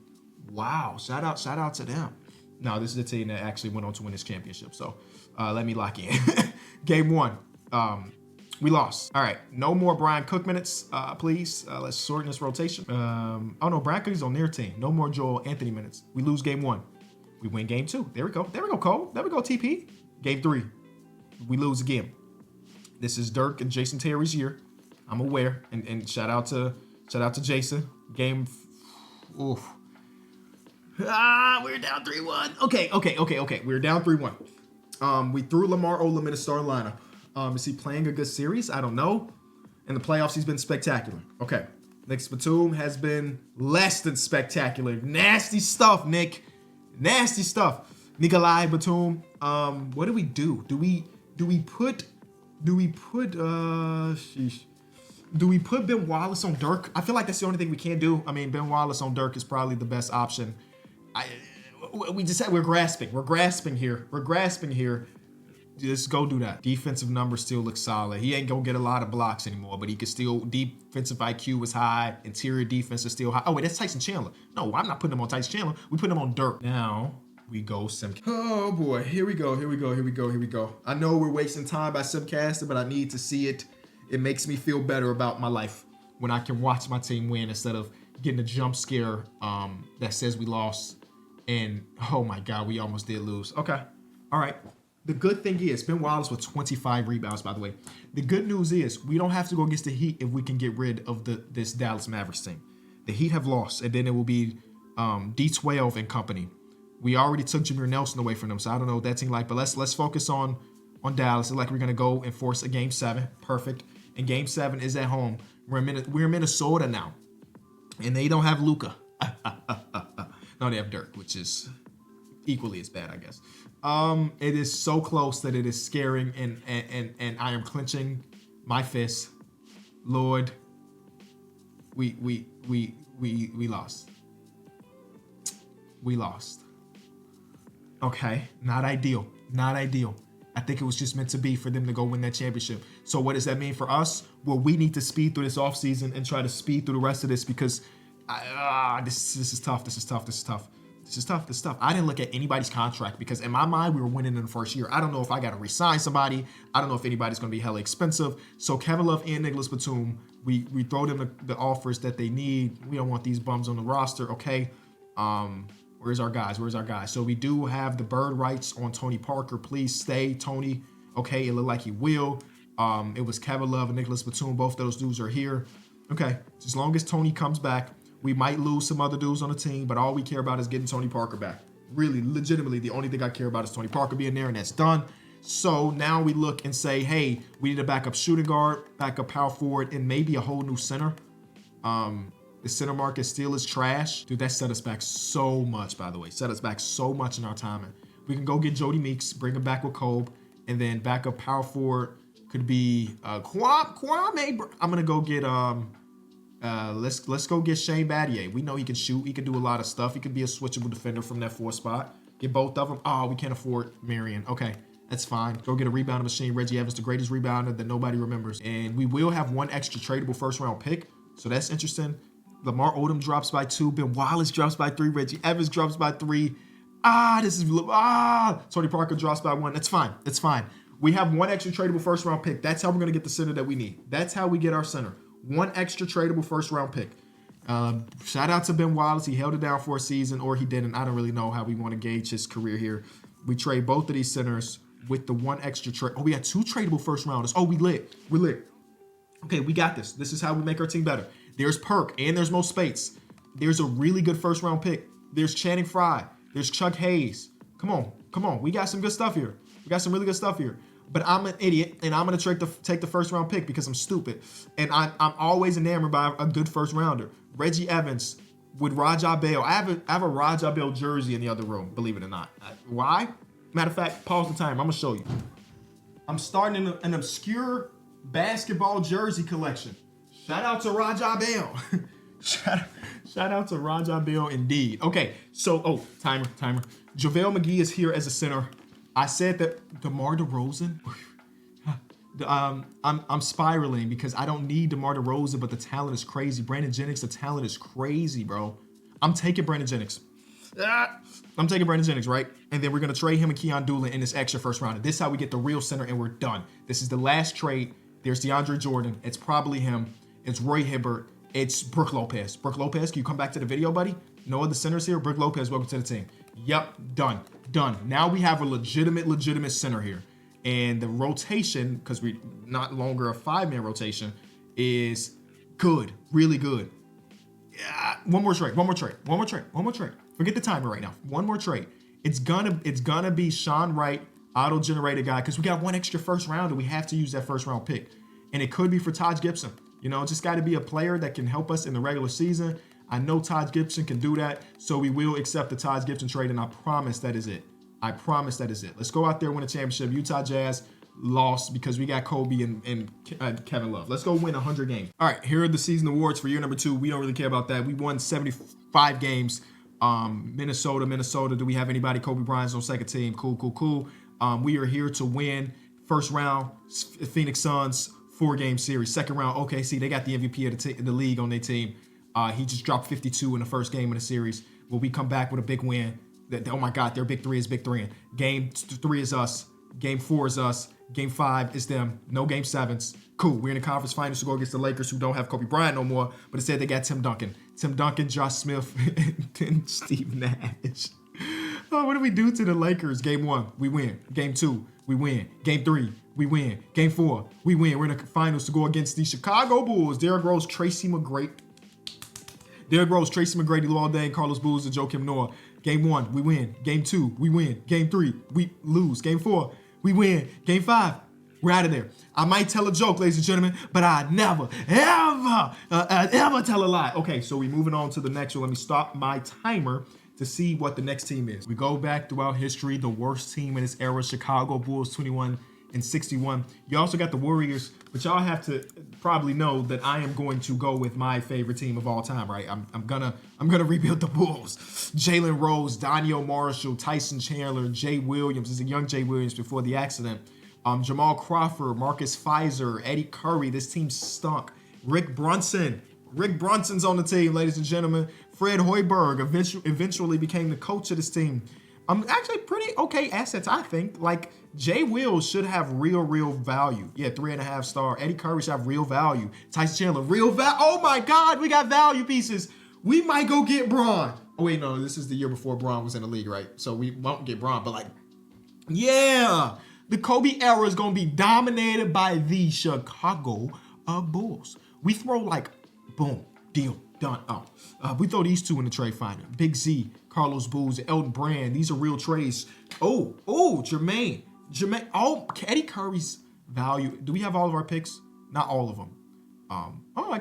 Wow. Shout out to them. No, this is the team that actually went on to win this championship. So let me lock in. Game 1. We lost. All right. No more Brian Cook minutes, please. Let's shorten this rotation. Oh, no. Brian Cook is on their team. No more Joel Anthony minutes. We lose game 1. We win game 2. There we go. There we go, Cole. There we go, TP. Game 3. We lose again. This is Dirk and Jason Terry's year. I'm aware. And shout out to Jason. Game. Oof. We're down 3-1. Okay. We're down 3-1. We threw Lamar Odom in the starting lineup. Is he playing a good series? I don't know. In the playoffs, he's been spectacular. Okay. Nick Batum has been less than spectacular. Nasty stuff, Nick. Nasty stuff. Nikolai Batum. What do we do? Do we put Ben Wallace on Dirk? I feel like that's the only thing we can do. I mean, Ben Wallace on Dirk is probably the best option. We just said we're grasping. We're grasping here. Just go do that. Defensive numbers still look solid. He ain't gonna get a lot of blocks anymore, but he can still, defensive IQ is high. Interior defense is still high. Oh, wait, that's Tyson Chandler. No, I'm not putting him on Tyson Chandler. We put him on Dirk. Now we go Simcast. Oh boy, here we go. I know we're wasting time by Simcasting, but I need to see it. It makes me feel better about my life when I can watch my team win instead of getting a jump scare that says we lost. And oh my God, we almost did lose. Okay, all right. The good thing is, Ben Wallace with 25 rebounds, by the way. The good news is we don't have to go against the Heat if we can get rid of this Dallas Mavericks team. The Heat have lost, and then it will be D12 and company. We already took Jameer Nelson away from them, so I don't know what that team like. But let's focus on Dallas. It's like we're gonna go and force a Game 7. Perfect. And Game 7 is at home. We're in Minnesota now, and they don't have Luka. No, they have Dirk, which is equally as bad, I guess. It is so close that it is scaring, and I am clenching my fist. Lord, we lost. We lost. Okay, not ideal. I think it was just meant to be for them to go win that championship. So what does that mean for us? Well, we need to speed through this offseason and try to speed through the rest of this because this is tough. This is tough. I didn't look at anybody's contract because in my mind, we were winning in the first year. I don't know if I got to re-sign somebody. I don't know if anybody's going to be hella expensive. So Kevin Love and Nicholas Batum, we throw them the offers that they need. We don't want these bums on the roster. Okay. Where's our guys? So we do have the bird rights on Tony Parker. Please stay, Tony. Okay. It looked like he will. It was Kevin Love and Nicholas Batum. Both of those dudes are here. Okay. As long as Tony comes back, we might lose some other dudes on the team, but all we care about is getting Tony Parker back. Really, legitimately, the only thing I care about is Tony Parker being there, and that's done. So now we look and say, hey, we need a backup shooting guard, backup power forward, and maybe a whole new center. The center market still is trash. Dude, that set us back so much, by the way. Set us back so much in our timing. We can go get Jody Meeks, bring him back with Kobe, and then backup power forward could be Kwame. I'm going to go get... let's go get Shane Battier. We know he can shoot. He can do a lot of stuff. He could be a switchable defender from that 4 spot. Get both of them. Oh, we can't afford Marion. Okay, that's fine. Go get a rebounding machine. Reggie Evans, the greatest rebounder that nobody remembers. And we will have one extra tradable first-round pick. So that's interesting. Lamar Odom drops by 2. Ben Wallace drops by 3. Reggie Evans drops by 3. Tony Parker drops by 1. That's fine. That's fine. We have 1 extra tradable first round pick. That's how we're going to get the center that we need. That's how we get our center. 1 extra tradable first round pick. Shout out to Ben Wallace. He held it down for a season, or he didn't. I don't really know how we want to gauge his career here. We trade both of these centers with the 1 extra trade. Oh, we got 2 tradable first rounders. Oh, we lit. We're lit. Okay, we got this. This is how we make our team better. There's Perk, and there's Mo Spates. There's a really good first round pick. There's Channing Frye. There's Chuck Hayes. Come on. We got some good stuff here. We got some really good stuff here. But I'm an idiot, and I'm going to take the first round pick because I'm stupid. And I'm always enamored by a good first rounder. Reggie Evans with Raja Bell. I have a Raja Bell jersey in the other room, believe it or not. Why? Matter of fact, pause the time. I'm going to show you. I'm starting an obscure basketball jersey collection. Shout out to Raja Bell. Shout out to Raja Bell indeed. Okay, so, timer. JaVale McGee is here as a center. I said that DeMar DeRozan. I'm spiraling because I don't need DeMar DeRozan, but the talent is crazy. Brandon Jennings, the talent is crazy, bro. I'm taking Brandon Jennings. Right? And then we're going to trade him and Keon Doolin in this extra first round. This is how we get the real center, and we're done. This is the last trade. There's DeAndre Jordan. It's probably him. It's Roy Hibbert. It's Brook Lopez. Brook Lopez, can you come back to the video, buddy? No other centers here. Brook Lopez, welcome to the team. Yep, done. Now we have a legitimate center here. And the rotation, because we're not longer a 5-man rotation, is good, really good. Yeah, one more trade. Forget the timer right now. One more trade. It's gonna be Sean Wright, auto-generated guy, because we got 1 extra first round and we have to use that first round pick. And it could be for Taj Gibson. Just got to be a player that can help us in the regular season. I know Taj Gibson can do that, so we will accept the Taj Gibson trade, and I promise that is it. Let's go out there, win a championship. Utah Jazz lost because we got Kobe and Kevin Love. Let's go win 100 games. All right, here are the season awards for year number 2. We don't really care about that. We won 75 games. Minnesota. Do we have anybody? Kobe Bryant's on second team. Cool. We are here to win. First round, Phoenix Suns, 4-game series. Second round, OKC. They got the MVP of the league on their team. He just dropped 52 in the first game of the series. Will we come back with a big win? Oh my God, their big 3 is big 3. Game 3 is us. Game 4 is us. Game 5 is them. No game 7s. Cool. We're in the conference finals to go against the Lakers, who don't have Kobe Bryant no more, but instead they got Tim Duncan, Josh Smith, and Steve Nash. Oh, what do we do to the Lakers? Game 1, we win. Game 2, we win. Game 3, we win. Game 4, we win. We're in the finals to go against the Chicago Bulls. Derrick Rose, Tracy McGrady, Luol Deng, Carlos Boozer, Joakim Noah. Game 1, we win. Game 2, we win. Game 3, we lose. Game 4, we win. Game 5, we're out of there. I might tell a joke, ladies and gentlemen, but I never, ever tell a lie. Okay, so we're moving on to the next one. Let me stop my timer to see what the next team is. We go back throughout history, the worst team in this era, Chicago Bulls, 21-61. You also got the Warriors, but y'all have to probably know that I am going to go with my favorite team of all time, right? I'm gonna rebuild the Bulls. Jalen Rose, Daniel Marshall, Tyson Chandler, Jay Williams. This is a young Jay Williams before the accident. Jamal Crawford, Marcus Fizer, Eddie Curry. This team stunk. Rick Brunson's on the team, ladies and gentlemen. Fred Hoiberg eventually became the coach of this team. Actually pretty okay assets, I think. Like, Jay Will should have real value. Yeah, 3.5 star. Eddie Curry should have real value. Tyson Chandler, real value. Oh my God, we got value pieces. We might go get Braun. Oh wait, no, this is the year before Braun was in the league, right? So we won't get Braun, but yeah. The Kobe era is going to be dominated by the Chicago Bulls. We throw boom, deal, done. We throw these 2 in the trade finder. Big Z, Carlos Boozer, Elton Brand. These are real trades. Jermaine. Eddie Curry's value. Do we have all of our picks? Not all of them.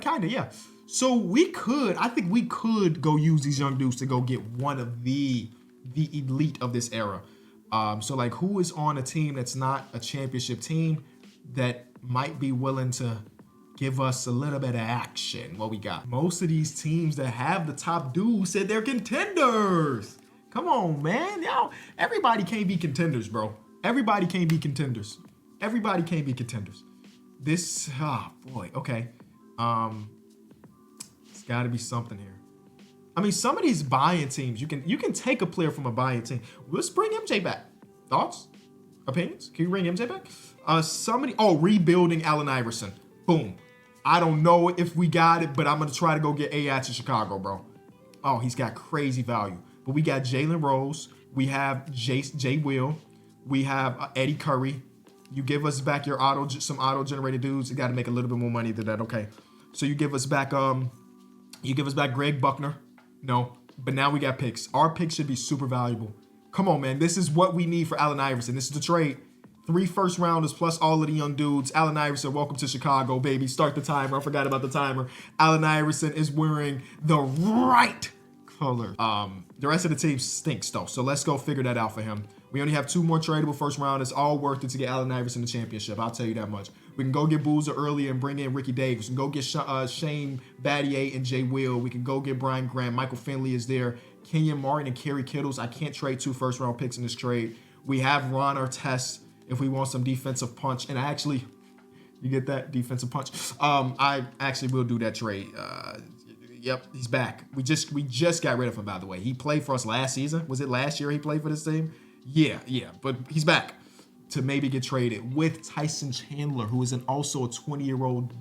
Kind of, yeah. So I think we could go use these young dudes to go get one of the elite of this era. Who is on a team that's not a championship team that might be willing to give us a little bit of action? What we got? Most of these teams that have the top dudes said they're contenders. Come on, man. Y'all, everybody can't be contenders, bro. Everybody can't be contenders. This, okay. Let's got to be something here. I mean, some of these buy-in teams, you can take a player from a buy-in team. Let's bring MJ back. Thoughts? Opinions? Can you bring MJ back? Rebuilding Allen Iverson. Boom. I don't know if we got it, but I'm going to try to go get AI to Chicago, bro. Oh, he's got crazy value. But we got Jalen Rose. We have Jay Will. We have Eddie Curry. You give us back your some auto-generated dudes. You got to make a little bit more money than that. Okay. So you give us back Greg Buckner. No, but now we got picks. Our picks should be super valuable. Come on, man. This is what we need for Allen Iverson. This is the trade. 3 first-rounders plus all of the young dudes. Allen Iverson, welcome to Chicago, baby. Start the timer. I forgot about the timer. Allen Iverson is wearing the right color. The rest of the team stinks, though. So let's go figure that out for him. We only have 2 more tradable first-rounders. All worth it to get Allen Iverson the championship. I'll tell you that much. We can go get Boozer early and bring in Ricky Davis. We can go get Shane Battier and Jay Will. We can go get Brian Grant. Michael Finley is there. Kenyon Martin and Kerry Kittles. I can't trade 2 first-round picks in this trade. We have Ron Artest if we want some defensive punch. And you get that defensive punch? I actually will do that trade. Yep, he's back. We just got rid of him, by the way. He played for us last season. Was it last year he played for this team? Yeah, but he's back to maybe get traded with Tyson Chandler, who is also a 20-year-old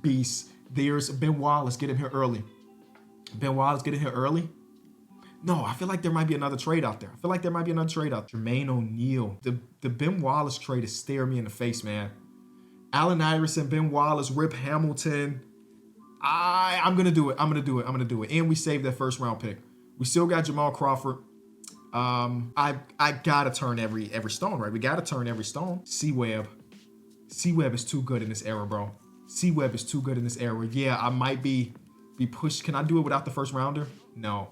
beast. There's Ben Wallace. Get him here early. Ben Wallace, get him here early. No, I feel like there might be another trade out there. Jermaine O'Neal. The Ben Wallace trade is staring me in the face, man. Allen Iverson, Ben Wallace, Rip Hamilton. I'm going to do it. And we saved that first-round pick. We still got Jamal Crawford. I gotta turn every stone, right? We gotta turn every stone. C-Web is too good in this era, bro. C-Web is too good in this era. Yeah, I might be pushed. Can I do it without the first rounder? No.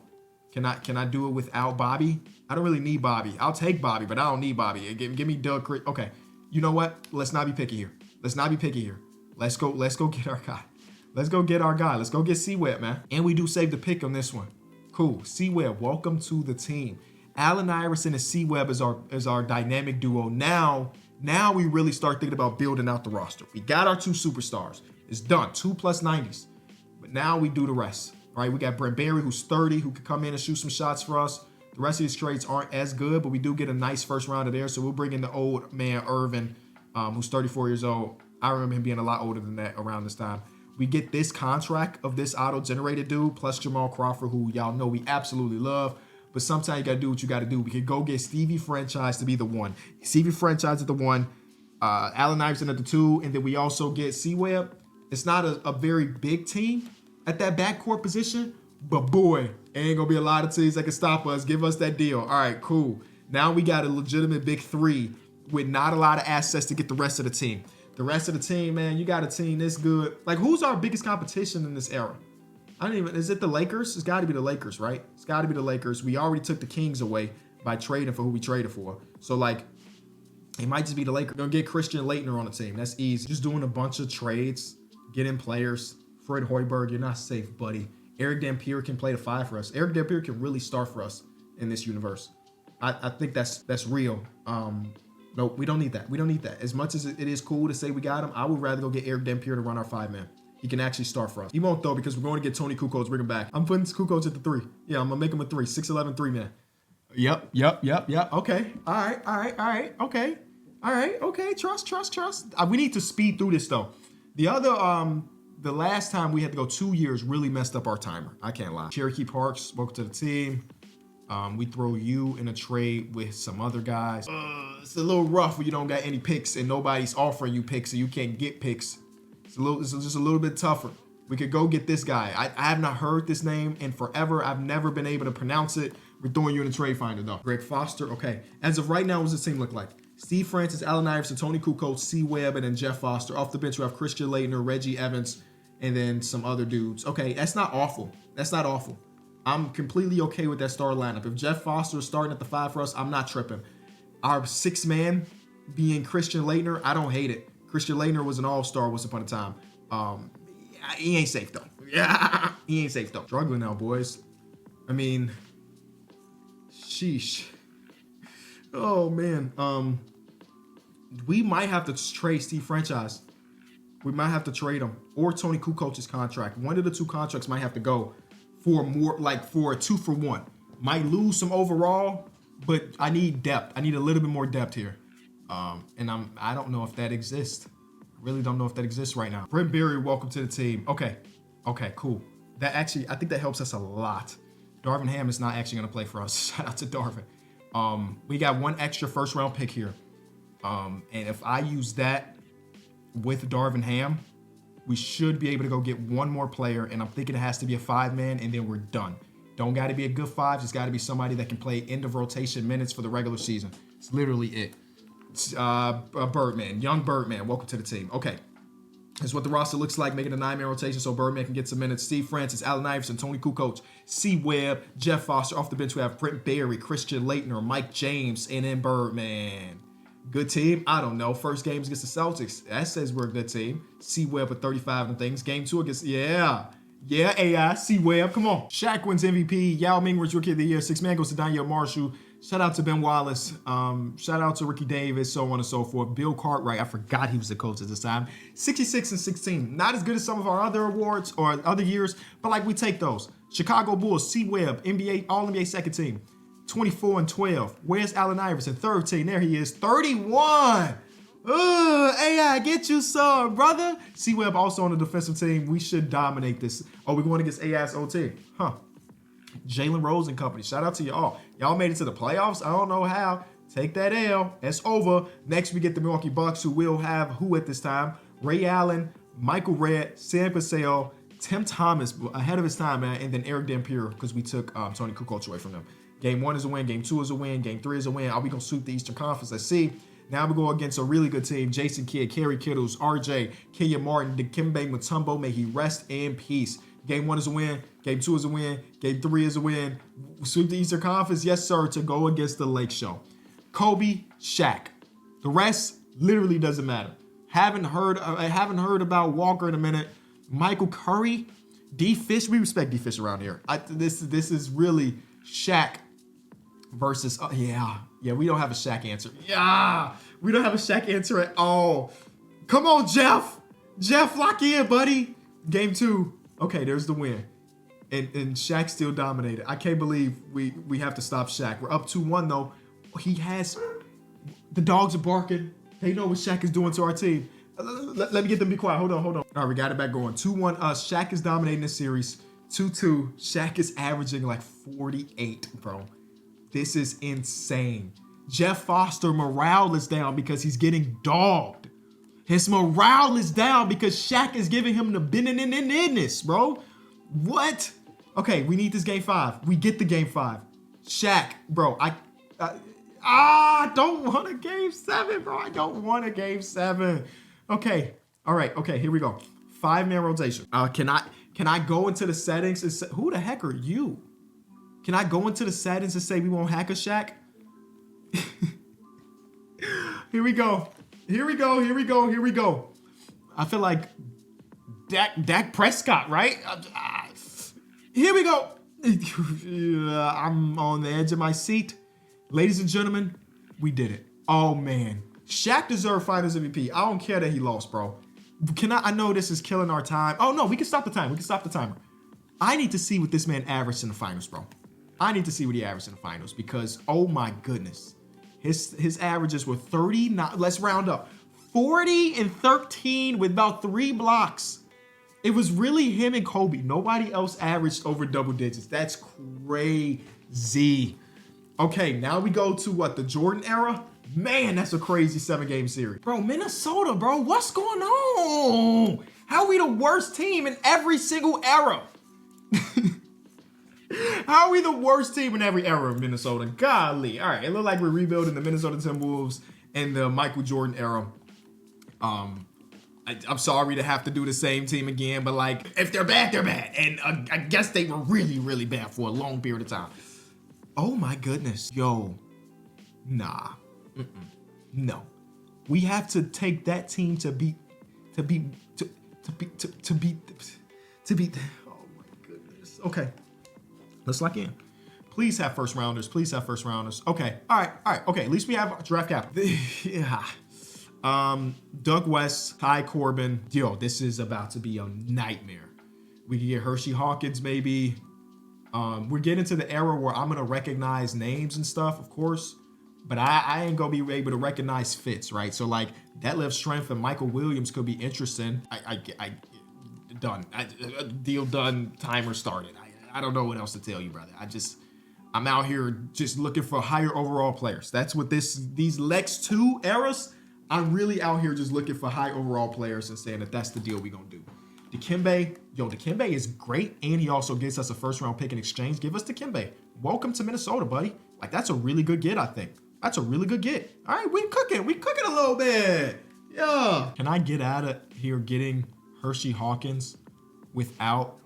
Can I do it without Bobby? I don't really need Bobby. I'll take Bobby, but I don't need Bobby. Give me Doug. Okay. You know what? Let's not be picky here. Let's go get our guy. Let's go get C-Web, man. And we do save the pick on this one. Cool. C-Web, welcome to the team. Allen Iverson and C-Web is our dynamic duo. Now we really start thinking about building out the roster. We got our 2 superstars. It's done. 2 plus 90s. But now we do the rest. All right, we got Brent Berry, who's 30, who could come in and shoot some shots for us. The rest of these trades aren't as good, but we do get a nice first rounder there. So we'll bring in the old man, Irvin, who's 34 years old. I remember him being a lot older than that around this time. We get this contract of this auto-generated dude, plus Jamal Crawford, who y'all know we absolutely love. But sometimes you got to do what you got to do. We could go get Stevie Franchise to be the 1. Stevie Franchise at the 1. Allen Iverson at the 2. And then we also get C-Web. It's not a very big team at that backcourt position. But boy, ain't going to be a lot of teams that can stop us. Give us that deal. All right, cool. Now we got a legitimate big 3 with not a lot of assets to get the rest of the team. The rest of the team, man, you got a team this good. Like, who's our biggest competition in this era? Is it the Lakers? It's got to be the Lakers, right? It's got to be the Lakers. We already took the Kings away by trading for who we traded for. So, like, it might just be the Lakers. We're going to get Christian Laettner on the team. That's easy. Just doing a bunch of trades, getting players. Fred Hoiberg, you're not safe, buddy. Eric Dampier can play the 5 for us. Eric Dampier can really start for us in this universe. I think that's real. No, we don't need that. As much as it is cool to say we got him, I would rather go get Eric Dampier to run our 5-man. He can actually start for us. He won't, though, because we're going to get Tony Kukoc to bring him back. I'm putting Kukoc at the 3. Yeah, I'm going to make him a 3. 6'11", 3-man. Yep. Okay. All right. Okay. All right. Okay. Trust. We need to speed through this, though. The last time we had to go 2 years really messed up our timer. I can't lie. Cherokee Parks, welcome to the team. We throw you in a trade with some other guys. It's a little rough when you don't got any picks and nobody's offering you picks and you can't get picks. It's just a little bit tougher. We could go get this guy. I have not heard this name in forever. I've never been able to pronounce it. We're throwing you in a trade finder, though. Greg Foster. Okay. As of right now, what does the team look like? Steve Francis, Allen Iverson, Tony Kukoc, C-Web, and then Jeff Foster. Off the bench, we have Christian Laettner, Reggie Evans, and then some other dudes. Okay, that's not awful. I'm completely okay with that star lineup. If Jeff Foster is starting at the 5 for us, I'm not tripping. Our 6-man being Christian Laettner, I don't hate it. Christian Laettner was an all-star once upon a time. He ain't safe, though. Yeah, he ain't safe, though. Struggling now, boys. I mean, sheesh. Oh, man. We might have to trade Steve Franchise. We might have to trade him or Tony Kukoc's contract. One of the two contracts might have to go for more, like for a 2-for-1. Might lose some overall, but I need depth. I need a little bit more depth here. And I don't know if that exists. I really don't know if that exists right now. Brent Berry, welcome to the team. Okay, cool. That actually, I think that helps us a lot. Darvin Ham is not actually going to play for us. Shout out to Darvin. We got one extra first round pick here. And if I use that with Darvin Ham, we should be able to go get one more player. And I'm thinking it has to be a 5-man, and then we're done. Don't got to be a good 5. Just got to be somebody that can play end of rotation minutes for the regular season. It's literally it. Birdman, young Birdman, welcome to the team. Okay. That's what the roster looks like, making a 9-man rotation so Birdman can get some minutes. Steve Francis, Allen Iverson, Tony Kukoc, C. Webb, Jeff Foster. Off the bench, we have Brent Berry, Christian Laettner, Mike James, and then Birdman. Good team? I don't know. First game's against the Celtics. That says we're a good team. C. Webb with 35 and things. Game 2 against, yeah, AI, C. Webb, come on. Shaq wins MVP. Yao Ming was Rookie of the Year. 6-man goes to Daniel Marshall. Shout out to Ben Wallace. Shout out to Ricky Davis, so on and so forth. Bill Cartwright, I forgot he was the coach at this time. 66 and 16. Not as good as some of our other awards or other years, but like we take those. Chicago Bulls, C. Webb, NBA, All-NBA second team. 24 and 12. Where's Allen Iverson? Third team. There he is. 31. AI, get you some, brother. C. Webb also on the defensive team. We should dominate this. Oh, we're going against AI's OT. Huh. Jalen Rose and company. Shout out to y'all. Y'all made it to the playoffs. I don't know how. Take that L. That's over. Next, we get the Milwaukee Bucks, who will have who at this time? Ray Allen, Michael Redd, Sam Cassell, Tim Thomas ahead of his time, man, and then Eric Dampier because we took Tony Kukoc away from them. Game 1 is a win. Game 2 is a win. Game 3 is a win. Are we going to sweep the Eastern Conference? Let's see. Now we go against a really good team. Jason Kidd, Kerry Kittles, RJ, Kenya Martin, Dikembe Mutombo. May he rest in peace. Game 1 is a win. Game 2 is a win. Game 3 is a win. Sweep the Eastern Conference, yes, sir, to go against the Lake Show. Kobe, Shaq. The rest literally doesn't matter. Haven't heard about Walker in a minute. Michael Curry, D. Fish. We respect D. Fish around here. This is really Shaq versus. Yeah. We don't have a Shaq answer. Yeah, we don't have a Shaq answer at all. Come on, Jeff. Jeff, lock in, buddy. Game 2. Okay, there's the win. And Shaq still dominated. I can't believe we have to stop Shaq. We're up 2-1 though. The dogs are barking. They know what Shaq is doing to our team. Let me get them to be quiet. Hold on. All right, we got it back going. 2-1 us. Shaq is dominating this series. 2-2. Shaq is averaging like 48, bro. This is insane. Jeff Foster morale is down because he's getting dogged. His morale is down because Shaq is giving him the business, bro. What? Okay, we need this game 5. We get the game 5. Shaq, bro, I don't want a game 7, bro. I don't want a game 7. Okay, all right, okay, here we go. 5-man rotation. Can I go into the settings and say, who the heck are you? Can I go into the settings and say we won't hack a Shaq? Here we go. I feel like Dak Prescott, right? Here we go. I'm on the edge of my seat. Ladies and gentlemen, we did it. Oh, man. Shaq deserved Finals MVP. I don't care that he lost, bro. I know this is killing our time. Oh, no, we can stop the time. I need to see what this man averaged in the finals, bro. I need to see what he averaged in the finals because, oh, my goodness. His averages were 39. Let's round up. 40 and 13 with about 3 blocks. It was really him and Kobe. Nobody else averaged over double digits. That's crazy. Okay, now we go to what? The Jordan era? Man, that's a crazy 7-game series. Bro, Minnesota, bro. What's going on? How are we the worst team in every single era? How are we the worst team in every era of Minnesota? Golly. All right, it looked like we're rebuilding the Minnesota Timberwolves in the Michael Jordan era. I'm sorry to have to do the same team again, but like, if they're bad, they're bad. And I guess they were really, really bad for a long period of time. Oh my goodness. Yo, nah. No. We have to take that team to beat. Oh my goodness. Okay. Let's lock in. Please have first rounders. Okay. All right. Okay. At least we have draft capital. Yeah. Doug West, Ty Corbin. Yo, this is about to be a nightmare. We can get Hershey Hawkins maybe. We're getting to the era where I'm gonna recognize names and stuff, of course, but I ain't gonna be able to recognize fits, right? So like Detlef Schrempf and Michael Williams could be interesting. Done. Deal done. Timer started. I don't know what else to tell you, brother. I'm out here just looking for higher overall players. That's what these Lex 2 eras. I'm really out here just looking for high overall players and saying that that's the deal we gonna do. Dikembe is great, and he also gets us a first-round pick in exchange. Give us Dikembe. Welcome to Minnesota, buddy. Like, that's a really good get, I think. That's a really good get. All right, we cooking a little bit. Yeah. Can I get out of here getting Hershey Hawkins without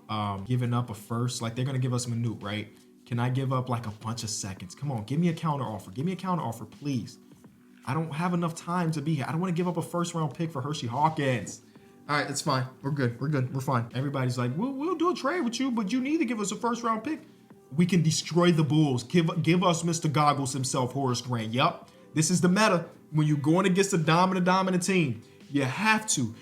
giving up a first? Like, they're going to give us Manute, right? Can I give up, like, a bunch of seconds? Come on, give me a counter offer. Give me a counter offer, please. I don't have enough time to be here. I don't want to give up a first-round pick for Hershey Hawkins. All right, it's fine. We're good. We're fine. Everybody's like, we'll do a trade with you, but you need to give us a first-round pick. We can destroy the Bulls. Give us Mr. Goggles himself, Horace Grant. Yup. This is the meta. When you're going against a dominant team, you have to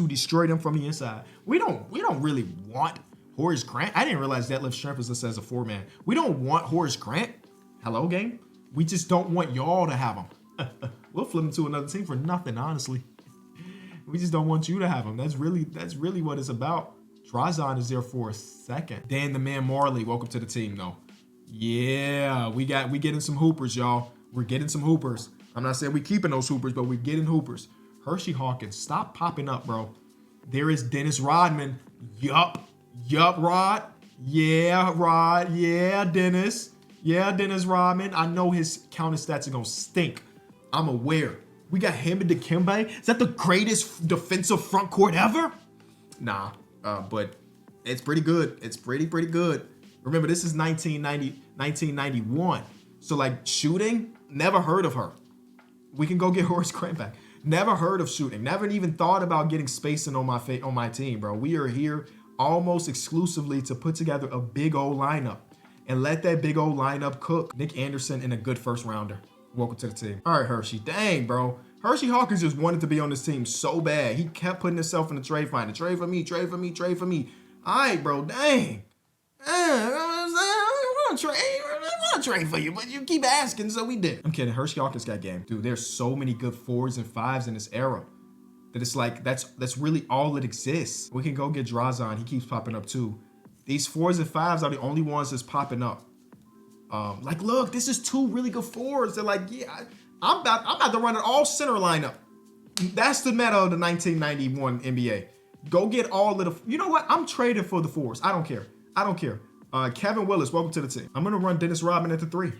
destroy them from the inside. We don't really want Horace Grant. I didn't realize Detlef Schrempf is listed as a 4-man. We don't want Horace Grant. Hello, game. We just don't want y'all to have him. We'll flip him to another team for nothing, honestly. We just don't want you to have him. That's really what it's about. Drazon is there for a second. Dan the Man Marley, welcome to the team, though. Yeah, we getting some hoopers, y'all. We're getting some hoopers. I'm not saying we keeping those hoopers, but we're getting hoopers. Hershey Hawkins, stop popping up, bro. There is Dennis Rodman. Yup, Rod. Yeah, Rod. Yeah, Dennis. Yeah, Dennis Rodman. I know his counter stats are gonna stink. I'm aware. We got him and Dikembe. Is that the greatest defensive front court ever? Nah, but it's pretty good. It's pretty good. Remember, this is 1991. So, like, shooting, never heard of her. We can go get Horace Grant back. Never heard of shooting. Never even thought about getting spacing on my team, bro. We are here almost exclusively to put together a big old lineup and let that big old lineup cook. Nick Anderson and a good first rounder. Welcome to the team. All right, Hershey. Dang, bro. Hershey Hawkins just wanted to be on this team so bad. He kept putting himself in the trade finder. Trade for me, trade for me, trade for me. All right, bro. Dang. I want to trade for you, but you keep asking, so we did. I'm kidding. Hershey Hawkins got game. Dude, there's so many good 4s and 5s in this era that it's like that's really all that exists. We can go get Drazon. He keeps popping up too. These 4s and 5s are the only ones that's popping up. Like, look, this is 2 really good 4s. They're like, yeah, I'm about to run an all center lineup. That's the meta of the 1991 NBA. Go get all of the, you know what? I'm trading for the 4s. I don't care. Kevin Willis, welcome to the team. I'm gonna run Dennis Rodman at the 3.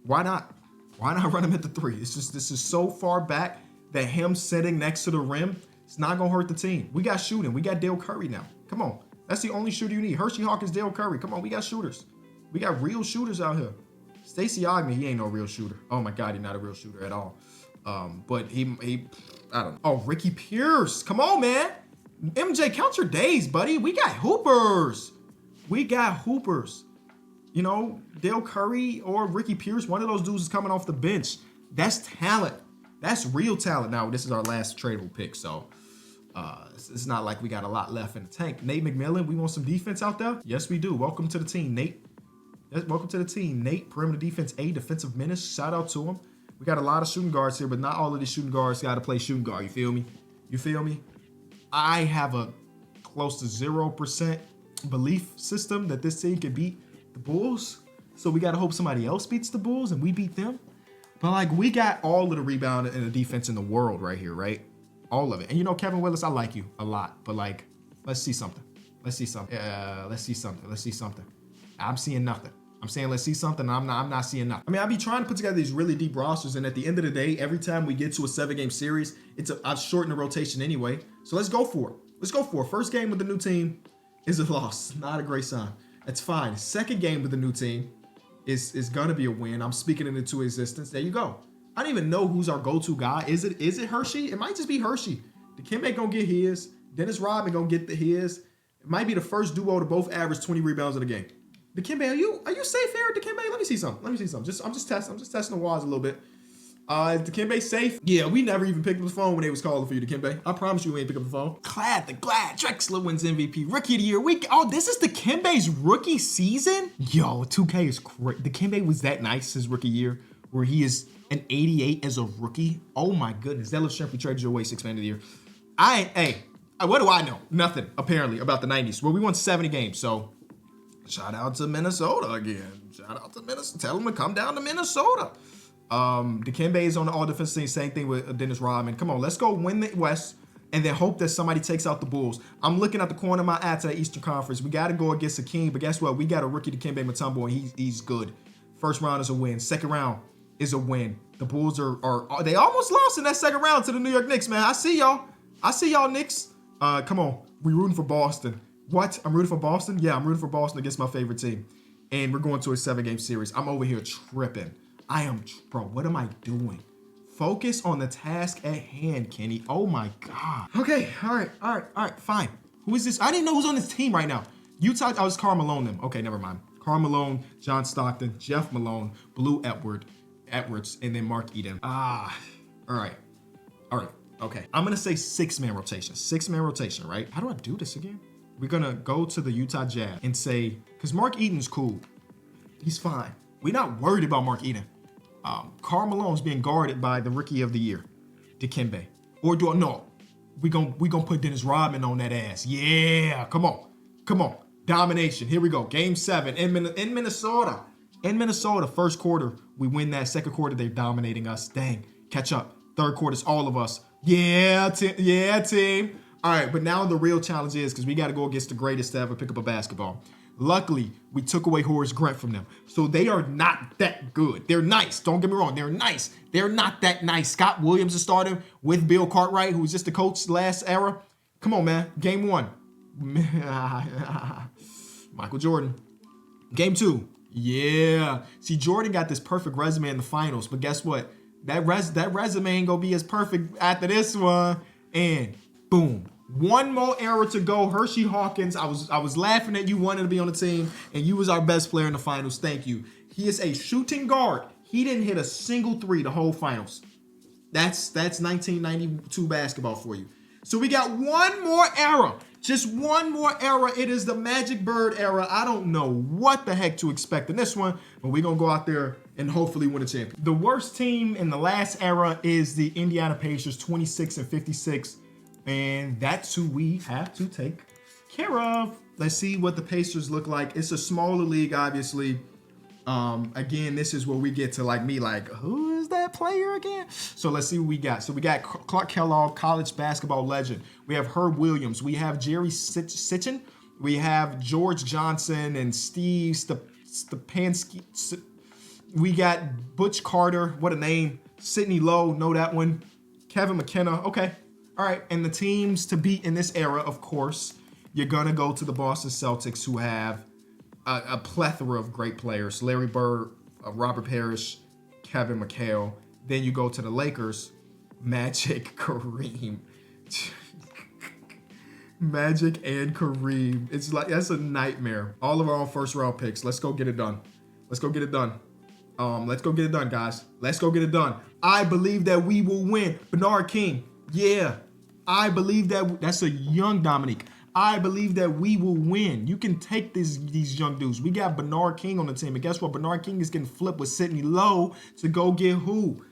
Why not? Why not run him at the 3? This is so far back that him sitting next to the rim, it's not gonna hurt the team. We got shooting. We got Dale Curry now. Come on. That's the only shooter you need. Hershey Hawkins, Dale Curry. Come on, we got shooters. We got real shooters out here. Stacey Ogman, he ain't no real shooter. Oh my God, he's not a real shooter at all. But he I don't know. Oh, Ricky Pierce. Come on, man. MJ, count your days, buddy. We got hoopers. You know, Dale Curry or Ricky Pierce, one of those dudes is coming off the bench. That's talent. That's real talent. Now, this is our last tradable pick, so it's not like we got a lot left in the tank. Nate McMillan, we want some defense out there? Yes, we do. Welcome to the team, Nate. Welcome to the team, Nate. Perimeter defense, A, defensive menace. Shout out to him. We got a lot of shooting guards here, but not all of these shooting guards got to play shooting guard. You feel me? I have a close to 0% belief system that this team can beat the Bulls. So we got to hope somebody else beats the Bulls and we beat them. But, like, we got all of the rebound and the defense in the world right here, right? All of it. And, you know, Kevin Willis, I like you a lot. But, like, let's see something. Let's see something. I'm seeing nothing. I'm saying let's see something. I'm not seeing nothing. I mean, I be trying to put together these really deep rosters, and at the end of the day, every time we get to a 7-game series, I've shortened the rotation anyway. So let's go for it. First game with the new team is a loss. Not a great sign. That's fine. Second game with the new team is gonna be a win. I'm speaking it into existence. There you go. I don't even know who's our go-to guy. Is it Hershey? It might just be Hershey. Dikembe gonna get his. Dennis Rodman gonna get his. It might be the first duo to both average 20 rebounds in a game. Dikembe, are you safe here, Dikembe? Let me see something. I'm just testing the waters a little bit. Is Dikembe safe? Yeah, we never even picked up the phone when they was calling for you, Dikembe. I promise you we ain't pick up the phone. Glad Drexler wins MVP. Rookie of the year. This is Dikembe's rookie season? Yo, 2K is crazy. Dikembe was that nice his rookie year, where he is an 88 as a rookie. Oh my goodness. That looks Shrimp, we traded your away 6 man of the year. What do I know? Nothing, apparently, about the 90s. Well, we won 70 games, so shout out to Minnesota again. Shout out to Minnesota. Tell them to come down to Minnesota. Dikembe is on the all-defense team. Same thing with Dennis Rodman. Come on, let's go win the West and then hope that somebody takes out the Bulls. I'm looking at the corner of my eye to the Eastern Conference. We got to go against a king, but guess what? We got a rookie Dikembe Mutombo, and he's good. First round is a win. Second round is a win. The Bulls are they almost lost in that second round to the New York Knicks, man. I see y'all, Knicks. Come on. We rooting for Boston. What? I'm rooting for Boston? Yeah, I'm rooting for Boston against my favorite team. And we're going to a 7-game series. I'm over here tripping. Bro, what am I doing? Focus on the task at hand, Kenny. Oh my God. Okay, all right, fine. Who is this? I didn't know who's on this team right now. Utah, I was Karl Malone them. Okay, never mind. Karl Malone, John Stockton, Jeff Malone, Blue Edwards, and then Mark Eden. All right, okay. I'm gonna say 6-man rotation. 6-man rotation, right? How do I do this again? We're gonna go to the Utah Jazz and say, because Mark Eden's cool. He's fine. We're not worried about Mark Eden. Karl Malone's being guarded by the rookie of the year, Dikembe. Or we gonna put Dennis Rodman on that ass. Yeah, come on. Domination. Here we go. Game 7 in Minnesota. In Minnesota, first quarter, we win that. Second quarter, they're dominating us. Dang, catch up. Third quarter, it's all of us. Yeah, team. All right, but now the real challenge is, because we got to go against the greatest to ever pick up a basketball. Luckily, we took away Horace Grant from them. So they are not that good. They're nice. Don't get me wrong. They're nice. They're not that nice. Scott Williams is starting with Bill Cartwright, who was just the coach last era. Come on, man. Game 1. Michael Jordan. Game 2. Yeah. See, Jordan got this perfect resume in the finals, but guess what? That resume ain't gonna be as perfect after this one. And boom. One more era to go. Hershey Hawkins, I was laughing at you wanting to be on the team, and you was our best player in the finals. Thank you. He is a shooting guard. He didn't hit a single 3 the whole finals. That's 1992 basketball for you. So we got one more era. Just one more era. It is the Magic Bird era. I don't know what the heck to expect in this one, but we're going to go out there and hopefully win a champion. The worst team in the last era is the Indiana Pacers, 26-56. And that's who we have to take care of. Let's see what the Pacers look like. It's a smaller league, obviously. Again, this is where we get to who is that player again? So let's see what we got. So we got Clark Kellogg, college basketball legend. We have Herb Williams. We have Jerry Sitchin. We have George Johnson and Steve Stepanski. We got Butch Carter. What a name. Sidney Lowe. Know that one. Kevin McKenna. Okay. All right. And the teams to beat in this era, of course, you're going to go to the Boston Celtics, who have a plethora of great players. Larry Bird, Robert Parrish, Kevin McHale. Then you go to the Lakers, Magic, Kareem. Magic and Kareem. It's like, that's a nightmare. All of our own first round picks. Let's go get it done. Let's go get it done. Let's go get it done, guys. Let's go get it done. I believe that we will win. Bernard King. Yeah. I believe that. That's a young Dominique. I believe that we will win. You can take these young dudes. We got Bernard King on the team. And guess what? Bernard King is getting flipped with Sidney Lowe to go get who?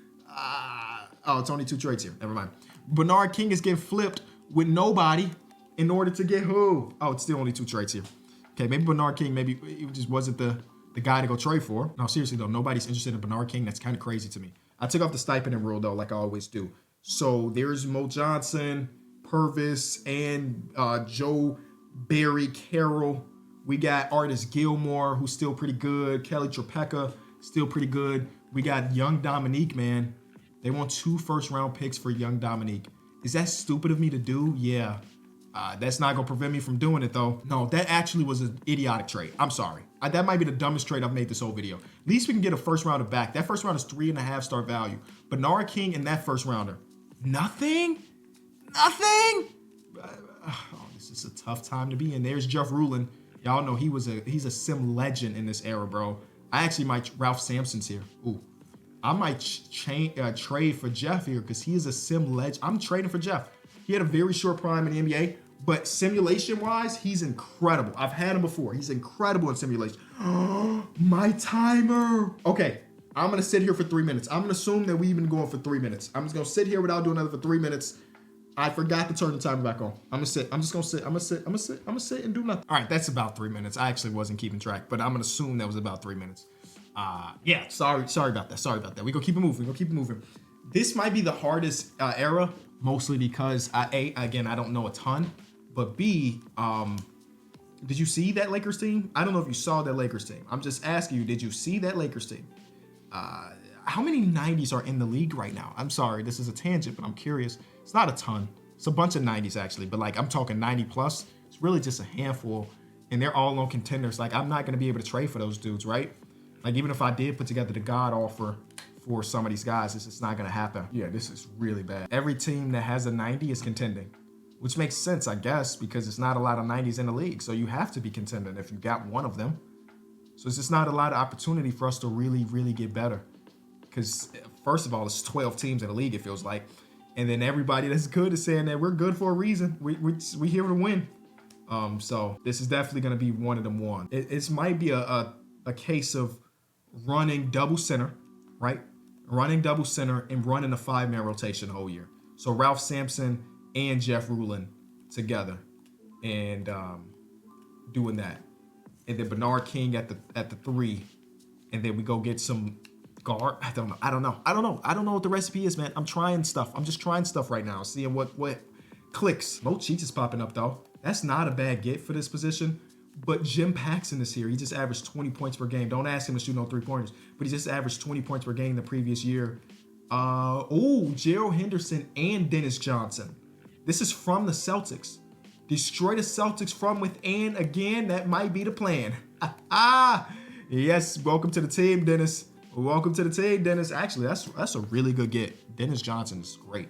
It's only 2 trades here. Never mind. Bernard King is getting flipped with nobody in order to get who? Oh, it's still only 2 trades here. Okay, maybe Bernard King, maybe he just wasn't the guy to go trade for. No, seriously, though. Nobody's interested in Bernard King. That's kind of crazy to me. I took off the stipend rule, though, like I always do. So there's Mo Johnson, Purvis, and Joe Barry Carroll. We got Artis Gilmore, who's still pretty good. Kelly Tripucka, still pretty good. We got young Dominique, man. They want 2 first-round picks for young Dominique. Is that stupid of me to do? Yeah. That's not going to prevent me from doing it, though. No, that actually was an idiotic trade. I'm sorry. That might be the dumbest trade I've made this whole video. At least we can get a first-rounder back. That first round is 3.5-star value. Bernard King and that first-rounder. Nothing? This is a tough time to be in. There's Jeff Rulin. Y'all know he's a sim legend in this era, bro. I actually might Ralph Sampson's here. Ooh. I might trade for Jeff here because he is a sim legend. I'm trading for Jeff. He had a very short prime in the NBA, but simulation-wise, he's incredible. I've had him before. He's incredible in simulation. My timer. Okay, I'm going to sit here for 3 minutes. I'm going to assume that we've been going for 3 minutes. I'm just going to sit here without doing another for 3 minutes. I forgot to turn the timer back on. I'm going to sit. I'm just going to sit. I'm going to sit and do nothing. All right, that's about 3 minutes. I actually wasn't keeping track, but I'm going to assume that was about 3 minutes. Yeah, sorry about that. Sorry about that. We're going to keep it moving. This might be the hardest era, mostly because again, I don't know a ton, but B, did you see that Lakers team? I don't know if you saw that Lakers team. I'm just asking you, did you see that Lakers team? How many 90s are in the league right now? I'm sorry, this is a tangent, but I'm curious. It's not a ton. It's a bunch of 90s actually, but like I'm talking 90 plus. It's really just a handful, and they're all on contenders. Like I'm not going to be able to trade for those dudes, right? Like even if I did put together the God offer for some of these guys, it's just not going to happen. Yeah, this is really bad. Every team that has a 90 is contending, which makes sense, I guess, because it's not a lot of 90s in the league. So you have to be contending if you got one of them. So it's just not a lot of opportunity for us to really, really get better. Because first of all, it's 12 teams in the league, it feels like. And then everybody that's good is saying that we're good for a reason. We here to win. So this is definitely going to be one of them one. It might be a case of running double center, right? Running double center and running a 5-man rotation the whole year. So Ralph Sampson and Jeff Rulin together and doing that. And then Bernard King at the 3. And then we go get some guard. I don't know what the recipe is, man. I'm trying stuff. I'm just trying stuff right now, seeing what clicks. Mo Cheeks is popping up though. That's not a bad get for this position. But Jim Paxson is here. He just averaged 20 points per game. Don't ask him to shoot no 3-pointers, but he just averaged 20 points per game the previous year. Gerald Henderson and Dennis Johnson. This is from the Celtics. Destroy the Celtics from within. Again, that might be the plan. Yes, welcome to the team, Dennis. Welcome to the team, Dennis. Actually, that's a really good get. Dennis Johnson is great.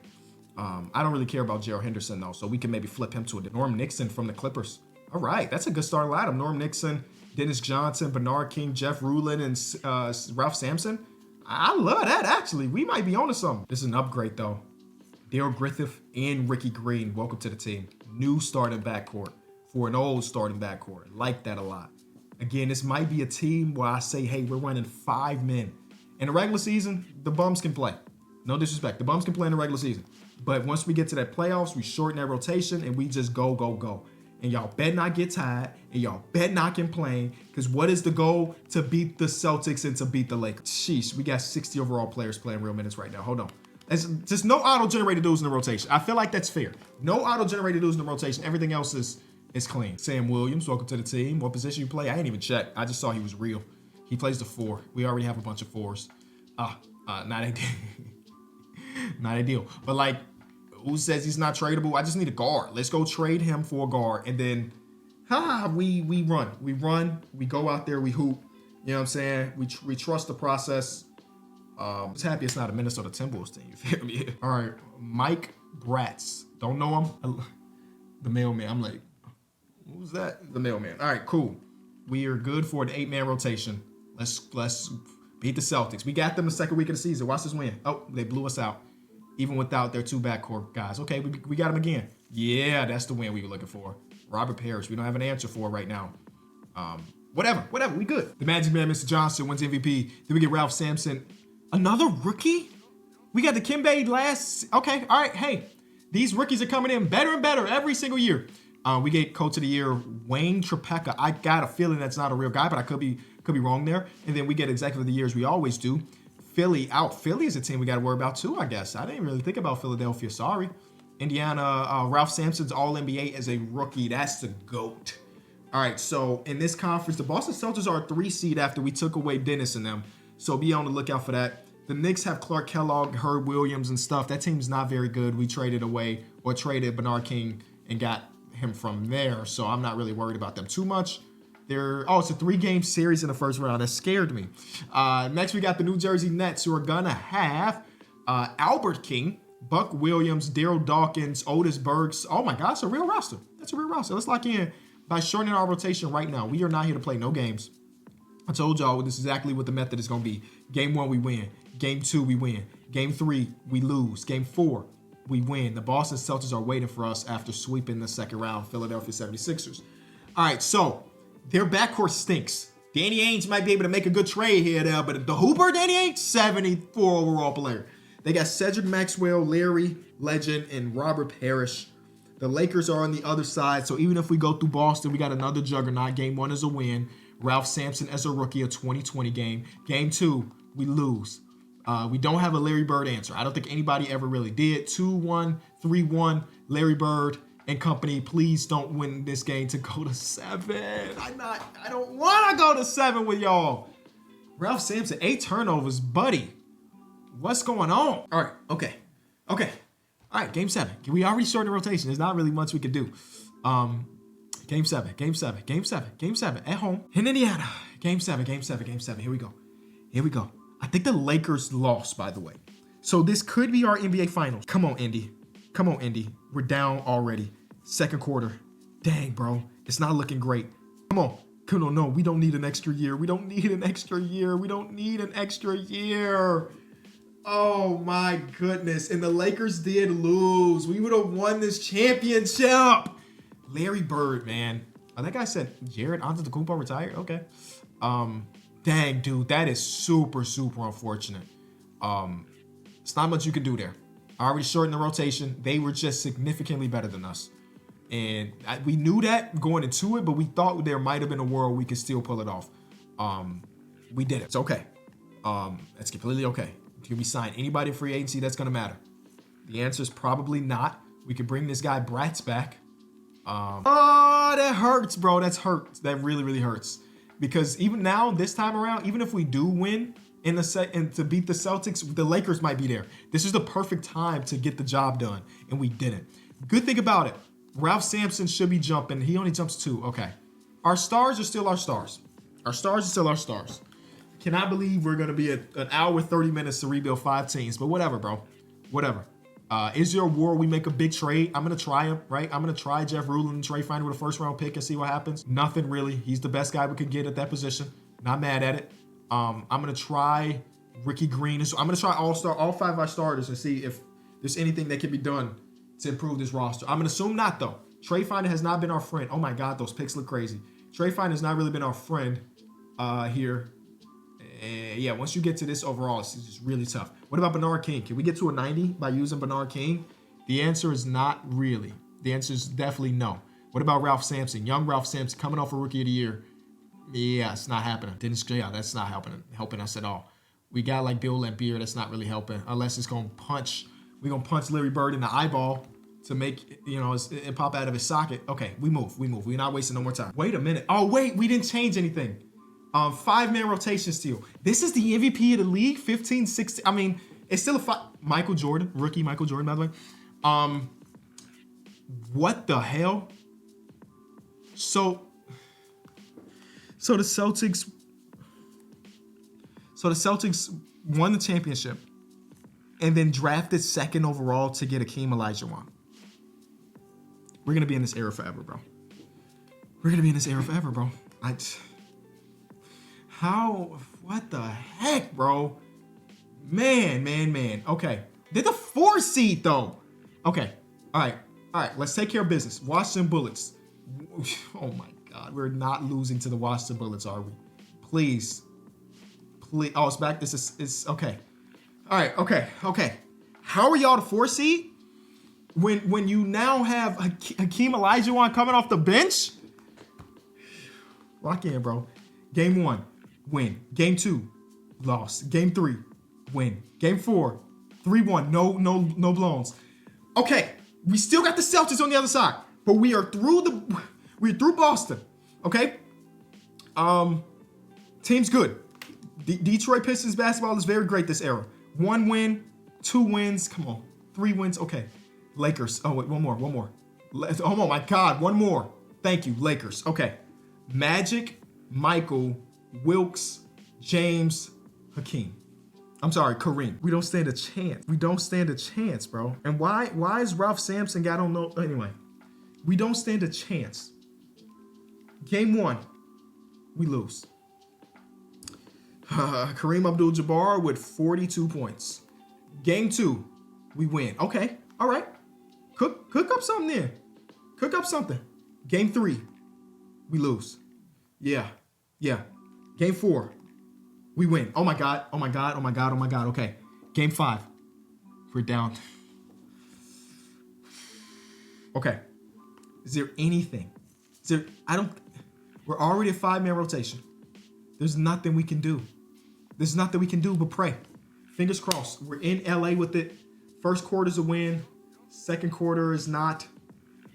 I don't really care about Gerald Henderson, though, so we can maybe flip him to a Norm Nixon from the Clippers. All right, that's a good starting lineup. Norm Nixon, Dennis Johnson, Bernard King, Jeff Rulin, and Ralph Sampson. I love that, actually. We might be onto something. This is an upgrade, though. Daryl Griffith and Ricky Green, welcome to the team. New starting backcourt for an old starting backcourt. Like that a lot. Again, this might be a team where I say, hey, we're running 5 men. In the regular season, the bums can play. No disrespect. The bums can play in the regular season. But once we get to that playoffs, we shorten that rotation and we just go, go, go. And y'all better not get tired, and y'all better not complain, because what is the goal? To beat the Celtics and to beat the Lakers. Sheesh, we got 60 overall players playing real minutes right now. Hold on. There's just no auto-generated dudes in the rotation. I feel like that's fair. No auto-generated dudes in the rotation. Everything else is clean. Sam Williams, welcome to the team. What position you play? I ain't even checked. I just saw he was real. He plays the 4. We already have a bunch of 4s. Not ideal. Not ideal. But like, who says he's not tradable? I just need a guard. Let's go trade him for a guard. And then, we run. We go out there, we hoop. You know what I'm saying? We trust the process. Just happy it's not a Minnesota Timberwolves team. You feel me? All right, Mike Bratz. Don't know him. The mailman. I'm like, who's that? The mailman. All right, cool. We are good for an 8-man rotation. Let's beat the Celtics. We got them the second week of the season. Watch this win. Oh, they blew us out. Even without their 2 backcourt guys. Okay, we got them again. Yeah, that's the win we were looking for. Robert Parrish, we don't have an answer for right now. Whatever, we good. The Magic Man, Mr. Johnson, wins MVP. Then we get Ralph Sampson. Another rookie? We got the Kimbe last. Okay, all right, hey. These rookies are coming in better and better every single year. We get Coach of the Year, Wayne Trepeka. I got a feeling that's not a real guy, but I could be wrong there. And then we get Executive of the Year, as we always do. Philly out. Philly is a team we got to worry about too, I guess. I didn't really think about Philadelphia. Sorry. Indiana, Ralph Sampson's All-NBA as a rookie. That's the GOAT. All right, so in this conference, the Boston Celtics are a 3 seed after we took away Dennis and them. So be on the lookout for that. The Knicks have Clark Kellogg, Herb Williams, and stuff. That team's not very good. We traded Bernard King and got him from there. So I'm not really worried about them too much. It's a 3-game series in the first round. That scared me. Next, we got the New Jersey Nets, who are gonna have Albert King, Buck Williams, Daryl Dawkins, Otis Bergs. Oh my gosh, a real roster. That's a real roster. Let's lock in by shortening our rotation right now. We are not here to play no games. I told y'all this is exactly what the method is gonna be. Game 1, we win. Game 2, we win. Game 3, we lose. Game 4, we win. The Boston Celtics are waiting for us after sweeping the second round Philadelphia 76ers. All right, so their backcourt stinks. Danny Ainge might be able to make a good trade here now, but the Hooper Danny Ainge, 74 overall player. They got Cedric Maxwell, Larry Legend, and Robert Parrish. The Lakers are on the other side, so even if we go through Boston, we got another juggernaut. Game 1 is a win. Ralph Sampson as a rookie, a 2020 game. Game 2, we lose. We don't have a Larry Bird answer. I don't think anybody ever really did. 2-1, 3-1, Larry Bird and company. Please don't win this game to go to 7. I don't want to go to 7 with y'all. Ralph Sampson, 8 turnovers, buddy. What's going on? All right, okay. All right, game 7. We already started the rotation. There's not really much we can do. Game 7 at home in Indiana. Game 7. Here we go. I think the Lakers lost, by the way. So this could be our NBA Finals. Come on, Indy. We're down already. Second quarter. Dang, bro. It's not looking great. Come on. No, we don't need an extra year. We don't need an extra year. Oh, my goodness. And the Lakers did lose. We would have won this championship. Larry Bird, man. I think I said Jared Antetokounmpo retired. Okay. Dang, dude. That is super, super unfortunate. It's not much you can do there. I already shortened the rotation. They were just significantly better than us. And we knew that going into it, but we thought there might have been a world we could still pull it off. We did it. It's okay. It's completely okay. Can we sign anybody free agency that's going to matter? The answer is probably not. We could bring this guy Bratz back. Oh, that hurts, bro. That hurts. That really, really hurts. Because even now, this time around, even if we do win in the set and to beat the Celtics, the Lakers might be there. This is the perfect time to get the job done, and we didn't. Good thing about it, Ralph Sampson should be jumping. He only jumps 2. Okay. Our stars are still our stars. Cannot believe we're going to be an hour with 30 minutes to rebuild 5 teams, but whatever, bro. Whatever. Is there a war we make a big trade? I'm going to try him, right? I'm going to try Jeff Rulin and Trey Finder with a first-round pick and see what happens. Nothing really. He's the best guy we could get at that position. Not mad at it. I'm going to try Ricky Green. I'm going to try all 5 of our starters and see if there's anything that can be done to improve this roster. I'm going to assume not, though. Trey Finder has not been our friend. Oh, my God, those picks look crazy. Trey Finder has not really been our friend here. Yeah, once you get to this overall, it's just really tough. What about Bernard King? Can we get to a 90 by using Bernard King? The answer is not really. The answer is definitely no. What about Ralph Sampson? Young Ralph Sampson coming off a Rookie of the Year. Yeah, it's not happening. That's not helping us at all. We got like Bill Laimbeer. That's not really helping unless it's going to punch. We're going to punch Larry Bird in the eyeball to make, it pop out of his socket. Okay, we move. We're not wasting no more time. Wait a minute. Oh, wait, we didn't change anything. 5-man rotation steal. This is the MVP of the league, 15, 16. I mean, it's still Michael Jordan, rookie Michael Jordan, by the way. What the hell? So the Celtics won the championship and then drafted 2nd overall to get Akeem Olajuwon. We're going to be in this era forever, bro. What the heck, bro? Man. Okay. They're the 4 seed, though. Okay. All right. Let's take care of business. Washington Bullets. Oh, my God. We're not losing to the Washington Bullets, are we? Please. Oh, it's back. It's okay. All right. Okay. How are y'all the 4 seed? When you now have Hakeem Olajuwon coming off the bench? Lock in, bro. Game 1. Win. Game 2, lost. Game 3, win. Game 4, 3-1. No blowns. Okay, we still got the Celtics on the other side, but we're through Boston. Okay. Team's good. Detroit Pistons basketball is very great this era. 1 win, 2 wins. Come on, 3 wins. Okay. Lakers. Oh wait, one more. Oh my God, one more. Thank you, Lakers. Okay. Magic, Michael, Wilkes, James, Hakeem. I'm sorry, Kareem. We don't stand a chance, bro. And why is Ralph Sampson got on no... Anyway, we don't stand a chance. Game 1, we lose. Kareem Abdul-Jabbar with 42 points. Game 2, we win. Okay, all right. Cook up something there. Cook up something. Game 3, we lose. Yeah. Game 4, we win. Oh my God. Okay. Game 5, we're down. Okay. Is there anything? We're already a 5-man rotation. There's nothing we can do. There's nothing we can do but pray. Fingers crossed. We're in LA with it. First quarter's a win. Second quarter is not.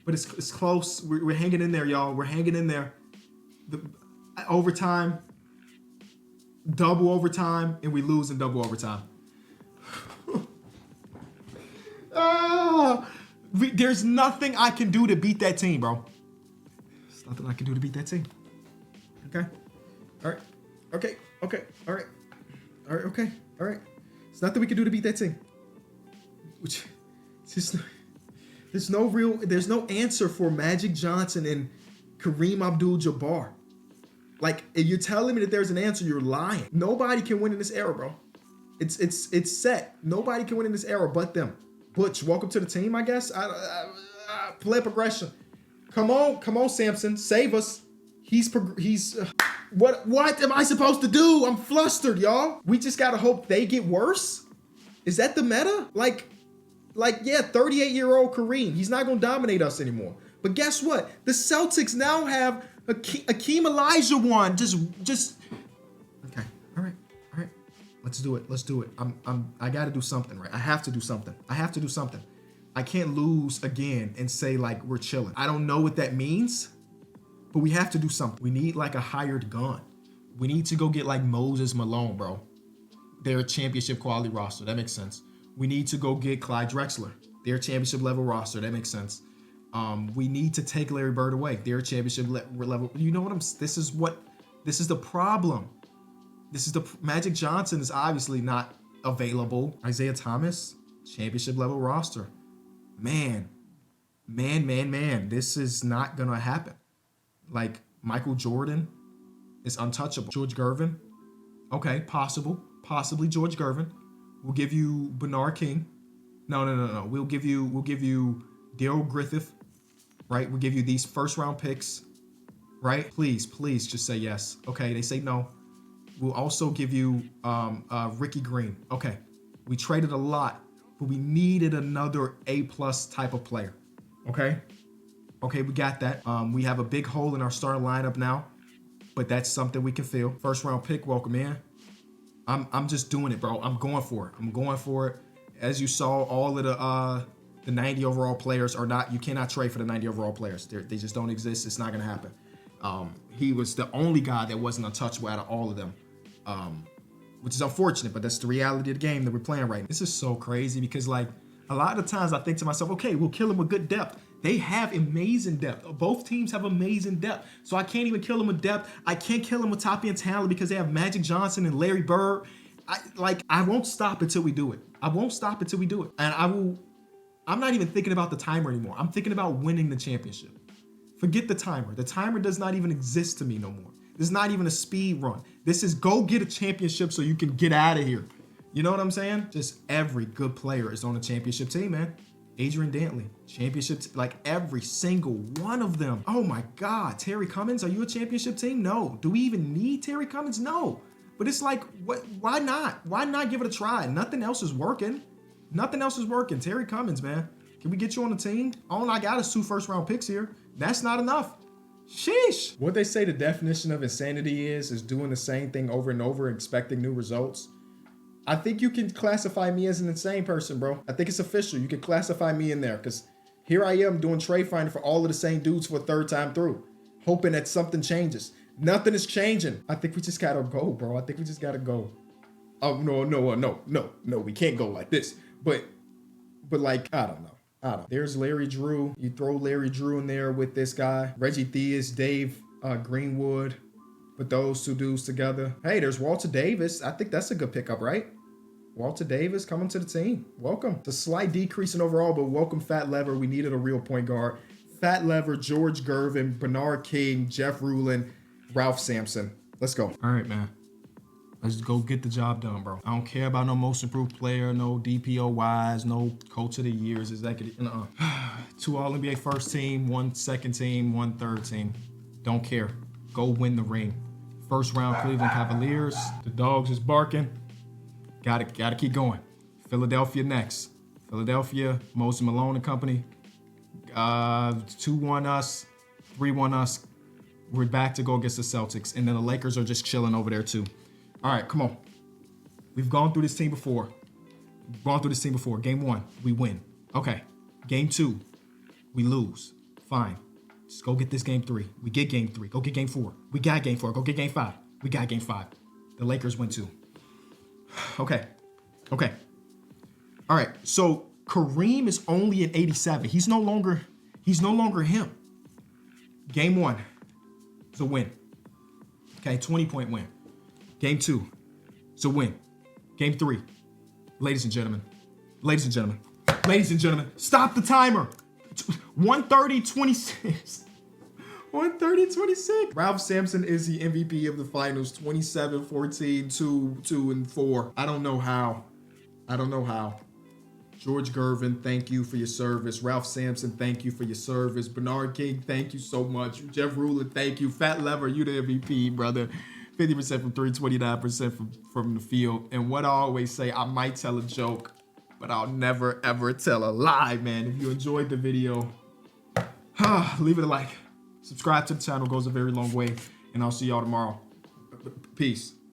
But it's close. We're hanging in there, y'all. We're hanging in there. The overtime, double overtime, and we lose in double overtime. There's nothing I can do to beat that team, bro. There's nothing I can do to beat that team. Okay? All right. Okay. All right. Okay. All right. There's nothing we can do to beat that team. Which, there's no answer for Magic Johnson and Kareem Abdul-Jabbar. Like, if you're telling me that there's an answer, you're lying. Nobody can win in this era, bro. It's set. Nobody can win in this era but them. Butch, welcome to the team, I guess. Play progression. Come on, Samson, save us. What am I supposed to do? I'm flustered, y'all. We just gotta hope they get worse. Is that the meta? Like, yeah, 38-year-old Kareem. He's not gonna dominate us anymore. But guess what? The Celtics now have Akeem Olajuwon. Just. Okay. All right. Let's do it. I gotta do something, right? I have to do something. I can't lose again and say like we're chilling. I don't know what that means, but we have to do something. We need like a hired gun. We need to go get like Moses Malone, bro. They're a championship quality roster. That makes sense. We need to go get Clyde Drexler. They're a championship level roster. That makes sense. We need to take Larry Bird away. They're a championship level. You know what this is the problem. Magic Johnson is obviously not available. Isaiah Thomas, championship level roster. Man. This is not gonna happen. Like, Michael Jordan is untouchable. George Gervin, okay, possibly George Gervin. We'll give you Bernard King. No. We'll give you Daryl Griffith, right? We'll give you these first round picks, right? Please just say yes. Okay, they say no. We'll also give you Ricky Green. Okay, we traded a lot, but we needed another A+ type of player. Okay, we got that. We have a big hole in our starting lineup now, but that's something we can fill. First round pick, welcome in. I'm just doing it, bro. I'm going for it. As you saw, all of the 90 overall players are not. You cannot trade for the 90 overall players. They just don't exist. It's not gonna happen. He was the only guy that wasn't untouchable out of all of them, which is unfortunate, but that's the reality of the game that we're playing right now. This is so crazy because, like, a lot of times I think to myself, okay, we'll kill him with good depth. They have amazing depth. Both teams have amazing depth. So I can't even kill him with depth. I can't kill him with top-end talent because they have Magic Johnson and Larry Bird. I won't stop until we do it. And I'm not even thinking about the timer anymore. I'm thinking about winning the championship. Forget the timer. The timer does not even exist to me no more. This is not even a speed run. This is go get a championship so you can get out of here. You know what I'm saying? Just every good player is on a championship team, man. Adrian Dantley, championship, like every single one of them. Oh my God, Terry Cummins, are you a championship team? No. Do we even need Terry Cummins? No. But it's like, why not? Why not give it a try? Nothing else is working. Terry Cummins, man. Can we get you on the team? All I got is 2 first-round picks here. That's not enough. Sheesh. What they say the definition of insanity is doing the same thing over and over, expecting new results. I think you can classify me as an insane person, bro. I think it's official. You can classify me in there because here I am doing trade finder for all of the same dudes for a third time through, hoping that something changes. Nothing is changing. I think we just gotta go, bro. Oh, no. We can't go like this. But like, I don't know. There's Larry Drew. You throw Larry Drew in there with this guy. Reggie Theus, Dave Greenwood. Put those 2 dudes together. Hey, there's Walter Davis. I think that's a good pickup, right? Walter Davis coming to the team. Welcome. It's a slight decrease in overall, but welcome Fat Lever. We needed a real point guard. Fat Lever, George Gervin, Bernard King, Jeff Rulin, Ralph Sampson. Let's go. All right, man. Let's go get the job done, bro. I don't care about no most improved player, no DPOYs, no coach of the years, executive. 2 All-NBA first team, 1 second team, 1 third team. Don't care. Go win the ring. First round Cleveland Cavaliers. The dogs is barking. Gotta keep going. Philadelphia next. Philadelphia, Moses Malone and company. 2-1 us, 3-1 us. We're back to go against the Celtics. And then the Lakers are just chilling over there too. All right, come on. We've gone through this team before. Game 1, we win. Okay. Game 2, we lose. Fine. Just go get this game 3. We get game 3. Go get game 4. We got game 4. Go get game 5. We got game 5. The Lakers win too. Okay. All right. So Kareem is only an 87. He's no longer him. Game 1 is a win. Okay, 20-point win. Game 2 is a win. Game 3, ladies and gentlemen, stop the timer. 130-26. 130-26. Ralph Sampson is the MVP of the finals. 27-14, 2-4. I don't know how. George Gervin, thank you for your service. Ralph Sampson, thank you for your service. Bernard King, thank you so much. Jeff Ruler, thank you. Fat Lever, you the MVP, brother. 50% from 3, 29% from the field. And what I always say, I might tell a joke, but I'll never, ever tell a lie, man. If you enjoyed the video, leave it a like. Subscribe to the channel, goes a very long way. And I'll see y'all tomorrow. Peace.